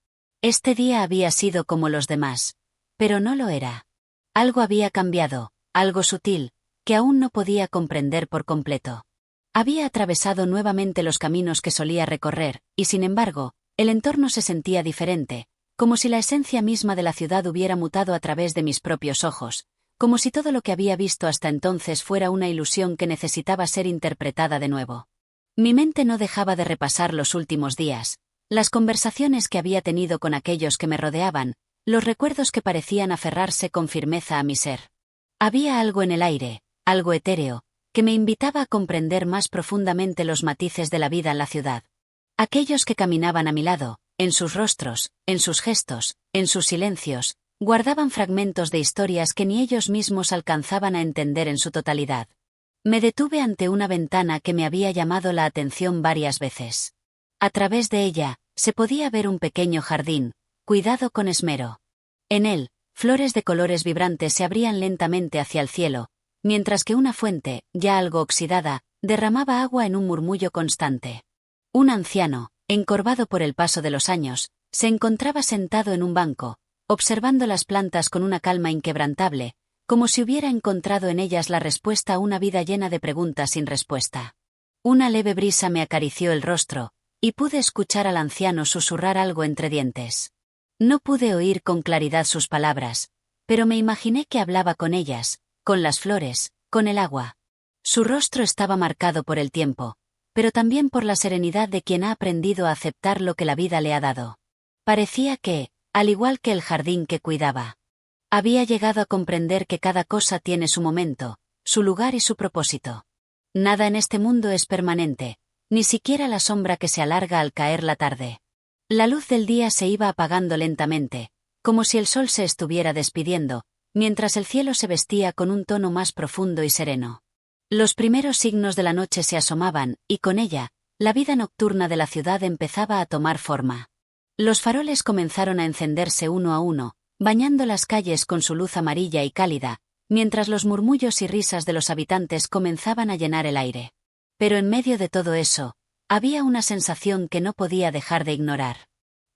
Este día había sido como los demás, pero no lo era. Algo había cambiado, algo sutil, que aún no podía comprender por completo. Había atravesado nuevamente los caminos que solía recorrer, y sin embargo, el entorno se sentía diferente, como si la esencia misma de la ciudad hubiera mutado a través de mis propios ojos, como si todo lo que había visto hasta entonces fuera una ilusión que necesitaba ser interpretada de nuevo. Mi mente no dejaba de repasar los últimos días, las conversaciones que había tenido con aquellos que me rodeaban, los recuerdos que parecían aferrarse con firmeza a mi ser. Había algo en el aire, algo etéreo, que me invitaba a comprender más profundamente los matices de la vida en la ciudad. Aquellos que caminaban a mi lado, en sus rostros, en sus gestos, en sus silencios, guardaban fragmentos de historias que ni ellos mismos alcanzaban a entender en su totalidad. Me detuve ante una ventana que me había llamado la atención varias veces. A través de ella, se podía ver un pequeño jardín, cuidado con esmero. En él, flores de colores vibrantes se abrían lentamente hacia el cielo, mientras que una fuente, ya algo oxidada, derramaba agua en un murmullo constante. Un anciano, encorvado por el paso de los años, se encontraba sentado en un banco, observando las plantas con una calma inquebrantable, como si hubiera encontrado en ellas la respuesta a una vida llena de preguntas sin respuesta. Una leve brisa me acarició el rostro, y pude escuchar al anciano susurrar algo entre dientes. No pude oír con claridad sus palabras, pero me imaginé que hablaba con ellas, con las flores, con el agua. Su rostro estaba marcado por el tiempo, pero también por la serenidad de quien ha aprendido a aceptar lo que la vida le ha dado. Parecía que, al igual que el jardín que cuidaba, había llegado a comprender que cada cosa tiene su momento, su lugar y su propósito. Nada en este mundo es permanente, ni siquiera la sombra que se alarga al caer la tarde. La luz del día se iba apagando lentamente, como si el sol se estuviera despidiendo, mientras el cielo se vestía con un tono más profundo y sereno. Los primeros signos de la noche se asomaban, y con ella, la vida nocturna de la ciudad empezaba a tomar forma. Los faroles comenzaron a encenderse uno a uno, bañando las calles con su luz amarilla y cálida, mientras los murmullos y risas de los habitantes comenzaban a llenar el aire. Pero en medio de todo eso, había una sensación que no podía dejar de ignorar.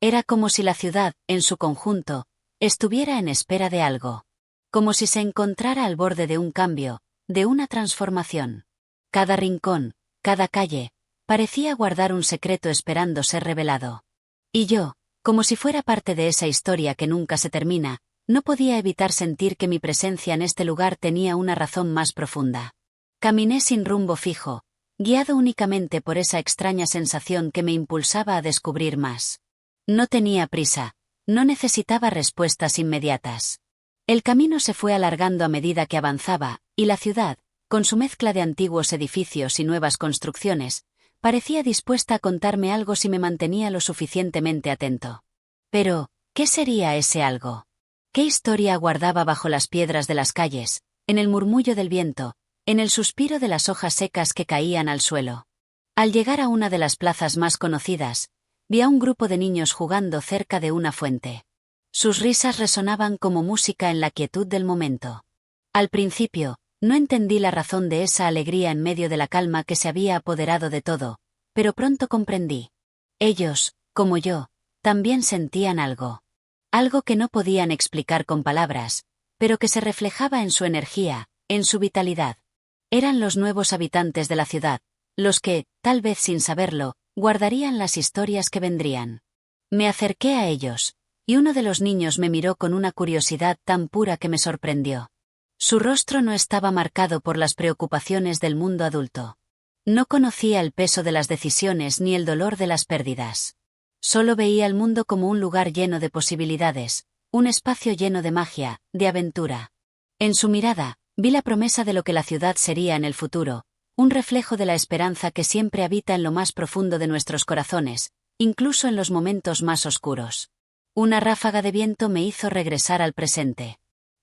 Era como si la ciudad, en su conjunto, estuviera en espera de algo. Como si se encontrara al borde de un cambio, de una transformación. Cada rincón, cada calle, parecía guardar un secreto esperando ser revelado. Y yo, como si fuera parte de esa historia que nunca se termina, no podía evitar sentir que mi presencia en este lugar tenía una razón más profunda. Caminé sin rumbo fijo, guiado únicamente por esa extraña sensación que me impulsaba a descubrir más. No tenía prisa, no necesitaba respuestas inmediatas. El camino se fue alargando a medida que avanzaba, y la ciudad, con su mezcla de antiguos edificios y nuevas construcciones, parecía dispuesta a contarme algo si me mantenía lo suficientemente atento. Pero, ¿qué sería ese algo? ¿Qué historia aguardaba bajo las piedras de las calles, en el murmullo del viento, en el suspiro de las hojas secas que caían al suelo? Al llegar a una de las plazas más conocidas, vi a un grupo de niños jugando cerca de una fuente. Sus risas resonaban como música en la quietud del momento. Al principio, no entendí la razón de esa alegría en medio de la calma que se había apoderado de todo, pero pronto comprendí. Ellos, como yo, también sentían algo. Algo que no podían explicar con palabras, pero que se reflejaba en su energía, en su vitalidad. Eran los nuevos habitantes de la ciudad, los que, tal vez sin saberlo, guardarían las historias que vendrían. Me acerqué a ellos, y uno de los niños me miró con una curiosidad tan pura que me sorprendió. Su rostro no estaba marcado por las preocupaciones del mundo adulto. No conocía el peso de las decisiones ni el dolor de las pérdidas. Solo veía el mundo como un lugar lleno de posibilidades, un espacio lleno de magia, de aventura. En su mirada, vi la promesa de lo que la ciudad sería en el futuro, un reflejo de la esperanza que siempre habita en lo más profundo de nuestros corazones, incluso en los momentos más oscuros. Una ráfaga de viento me hizo regresar al presente.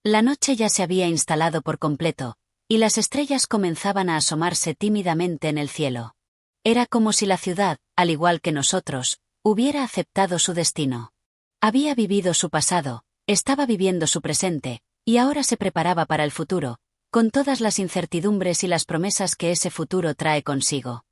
La noche ya se había instalado por completo, y las estrellas comenzaban a asomarse tímidamente en el cielo. Era como si la ciudad, al igual que nosotros, hubiera aceptado su destino. Había vivido su pasado, estaba viviendo su presente, y ahora se preparaba para el futuro, con todas las incertidumbres y las promesas que ese futuro trae consigo.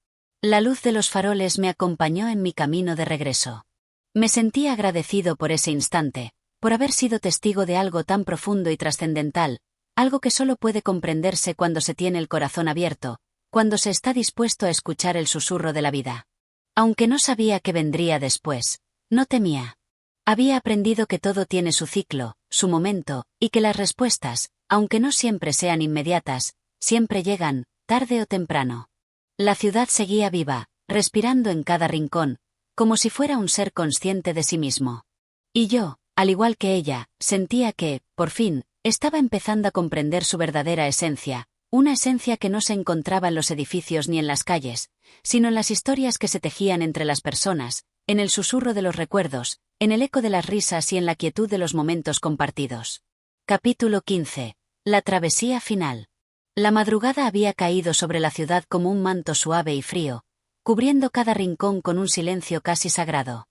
La luz de los faroles me acompañó en mi camino de regreso. Me sentí agradecido por ese instante, por haber sido testigo de algo tan profundo y trascendental, algo que solo puede comprenderse cuando se tiene el corazón abierto, cuando se está dispuesto a escuchar el susurro de la vida. Aunque no sabía qué vendría después, no temía. Había aprendido que todo tiene su ciclo, su momento, y que las respuestas, aunque no siempre sean inmediatas, siempre llegan, tarde o temprano. La ciudad seguía viva, respirando en cada rincón, como si fuera un ser consciente de sí mismo. Y yo, al igual que ella, sentía que, por fin, estaba empezando a comprender su verdadera esencia, una esencia que no se encontraba en los edificios ni en las calles, sino en las historias que se tejían entre las personas, en el susurro de los recuerdos, en el eco de las risas y en la quietud de los momentos compartidos. Capítulo 15. La travesía final. La madrugada había caído sobre la ciudad como un manto suave y frío, cubriendo cada rincón con un silencio casi sagrado.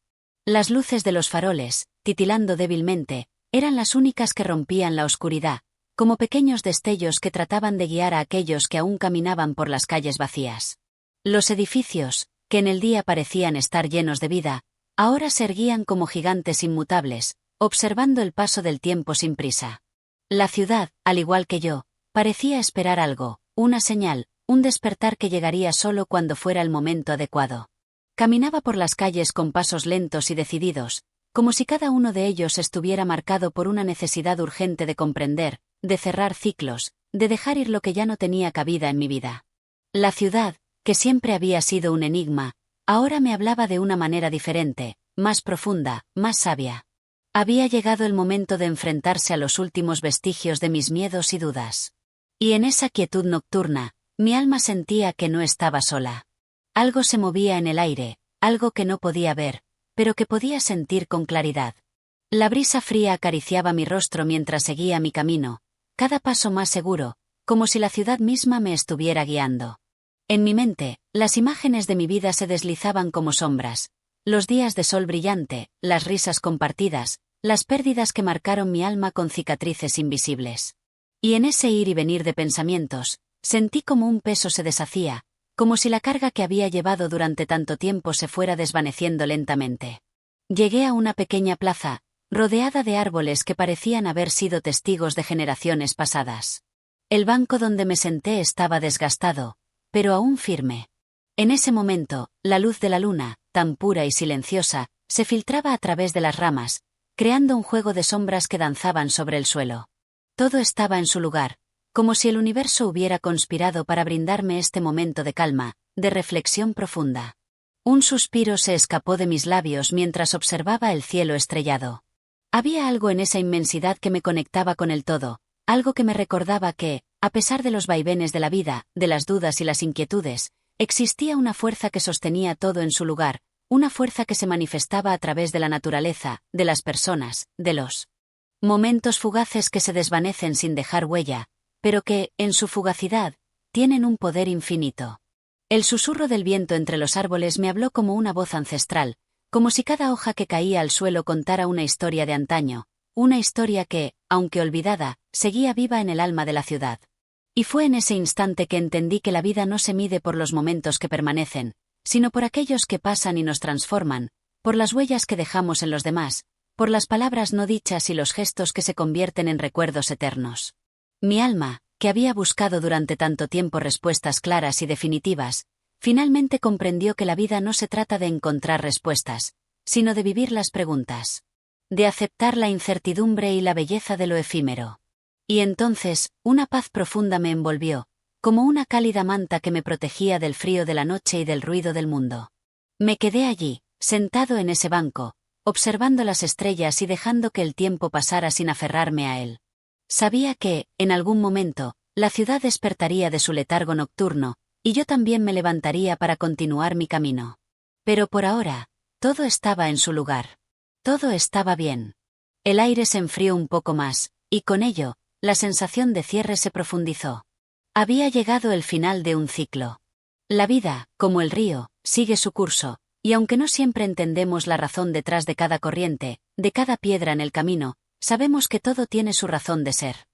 Las luces de los faroles, titilando débilmente, eran las únicas que rompían la oscuridad, como pequeños destellos que trataban de guiar a aquellos que aún caminaban por las calles vacías. Los edificios, que en el día parecían estar llenos de vida, ahora se erguían como gigantes inmutables, observando el paso del tiempo sin prisa. La ciudad, al igual que yo, parecía esperar algo, una señal, un despertar que llegaría solo cuando fuera el momento adecuado. Caminaba por las calles con pasos lentos y decididos, como si cada uno de ellos estuviera marcado por una necesidad urgente de comprender, de cerrar ciclos, de dejar ir lo que ya no tenía cabida en mi vida. La ciudad, que siempre había sido un enigma, ahora me hablaba de una manera diferente, más profunda, más sabia. Había llegado el momento de enfrentarse a los últimos vestigios de mis miedos y dudas. Y en esa quietud nocturna, mi alma sentía que no estaba sola. Algo se movía en el aire, algo que no podía ver, pero que podía sentir con claridad. La brisa fría acariciaba mi rostro mientras seguía mi camino, cada paso más seguro, como si la ciudad misma me estuviera guiando. En mi mente, las imágenes de mi vida se deslizaban como sombras, los días de sol brillante, las risas compartidas, las pérdidas que marcaron mi alma con cicatrices invisibles. Y en ese ir y venir de pensamientos, sentí como un peso se deshacía, como si la carga que había llevado durante tanto tiempo se fuera desvaneciendo lentamente. Llegué a una pequeña plaza, rodeada de árboles que parecían haber sido testigos de generaciones pasadas. El banco donde me senté estaba desgastado, pero aún firme. En ese momento, la luz de la luna, tan pura y silenciosa, se filtraba a través de las ramas, creando un juego de sombras que danzaban sobre el suelo. Todo estaba en su lugar, como si el universo hubiera conspirado para brindarme este momento de calma, de reflexión profunda. Un suspiro se escapó de mis labios mientras observaba el cielo estrellado. Había algo en esa inmensidad que me conectaba con el todo, algo que me recordaba que, a pesar de los vaivenes de la vida, de las dudas y las inquietudes, existía una fuerza que sostenía todo en su lugar, una fuerza que se manifestaba a través de la naturaleza, de las personas, de los momentos fugaces que se desvanecen sin dejar huella, pero que, en su fugacidad, tienen un poder infinito. El susurro del viento entre los árboles me habló como una voz ancestral, como si cada hoja que caía al suelo contara una historia de antaño, una historia que, aunque olvidada, seguía viva en el alma de la ciudad. Y fue en ese instante que entendí que la vida no se mide por los momentos que permanecen, sino por aquellos que pasan y nos transforman, por las huellas que dejamos en los demás, por las palabras no dichas y los gestos que se convierten en recuerdos eternos. Mi alma, que había buscado durante tanto tiempo respuestas claras y definitivas, finalmente comprendió que la vida no se trata de encontrar respuestas, sino de vivir las preguntas. De aceptar la incertidumbre y la belleza de lo efímero. Y entonces, una paz profunda me envolvió, como una cálida manta que me protegía del frío de la noche y del ruido del mundo. Me quedé allí, sentado en ese banco, observando las estrellas y dejando que el tiempo pasara sin aferrarme a él. Sabía que, en algún momento, la ciudad despertaría de su letargo nocturno, y yo también me levantaría para continuar mi camino. Pero por ahora, todo estaba en su lugar. Todo estaba bien. El aire se enfrió un poco más, y con ello, la sensación de cierre se profundizó. Había llegado el final de un ciclo. La vida, como el río, sigue su curso, y aunque no siempre entendemos la razón detrás de cada corriente, de cada piedra en el camino, sabemos que todo tiene su razón de ser.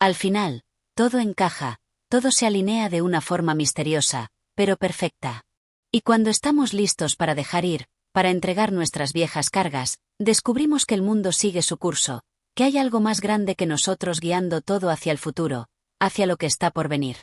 Al final, todo encaja, todo se alinea de una forma misteriosa, pero perfecta. Y cuando estamos listos para dejar ir, para entregar nuestras viejas cargas, descubrimos que el mundo sigue su curso, que hay algo más grande que nosotros guiando todo hacia el futuro, hacia lo que está por venir.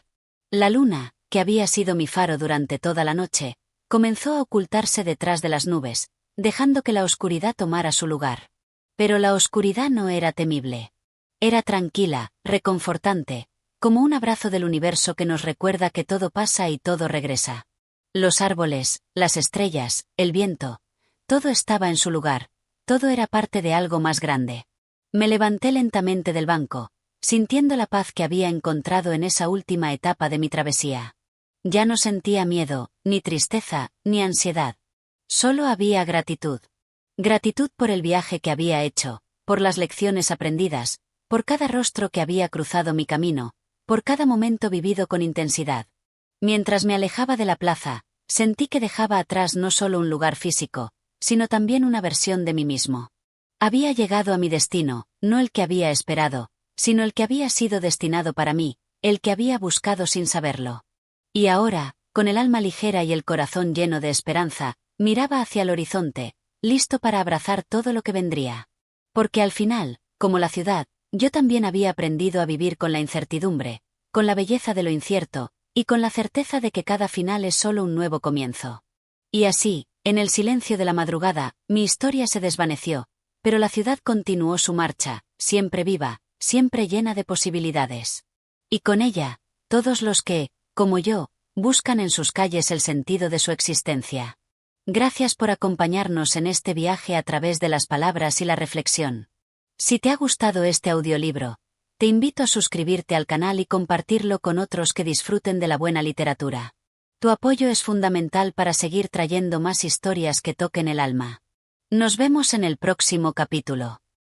La luna, que había sido mi faro durante toda la noche, comenzó a ocultarse detrás de las nubes, dejando que la oscuridad tomara su lugar. Pero la oscuridad no era temible. Era tranquila, reconfortante, como un abrazo del universo que nos recuerda que todo pasa y todo regresa. Los árboles, las estrellas, el viento, todo estaba en su lugar, todo era parte de algo más grande. Me levanté lentamente del banco, sintiendo la paz que había encontrado en esa última etapa de mi travesía. Ya no sentía miedo, ni tristeza, ni ansiedad. Solo había gratitud. Gratitud por el viaje que había hecho, por las lecciones aprendidas, por cada rostro que había cruzado mi camino, por cada momento vivido con intensidad. Mientras me alejaba de la plaza, sentí que dejaba atrás no solo un lugar físico, sino también una versión de mí mismo. Había llegado a mi destino, no el que había esperado, sino el que había sido destinado para mí, el que había buscado sin saberlo. Y ahora, con el alma ligera y el corazón lleno de esperanza, miraba hacia el horizonte, listo para abrazar todo lo que vendría. Porque al final, como la ciudad, yo también había aprendido a vivir con la incertidumbre, con la belleza de lo incierto, y con la certeza de que cada final es solo un nuevo comienzo. Y así, en el silencio de la madrugada, mi historia se desvaneció, pero la ciudad continuó su marcha, siempre viva, siempre llena de posibilidades. Y con ella, todos los que, como yo, buscan en sus calles el sentido de su existencia. Gracias por acompañarnos en este viaje a través de las palabras y la reflexión. Si te ha gustado este audiolibro, te invito a suscribirte al canal y compartirlo con otros que disfruten de la buena literatura. Tu apoyo es fundamental para seguir trayendo más historias que toquen el alma. Nos vemos en el próximo capítulo.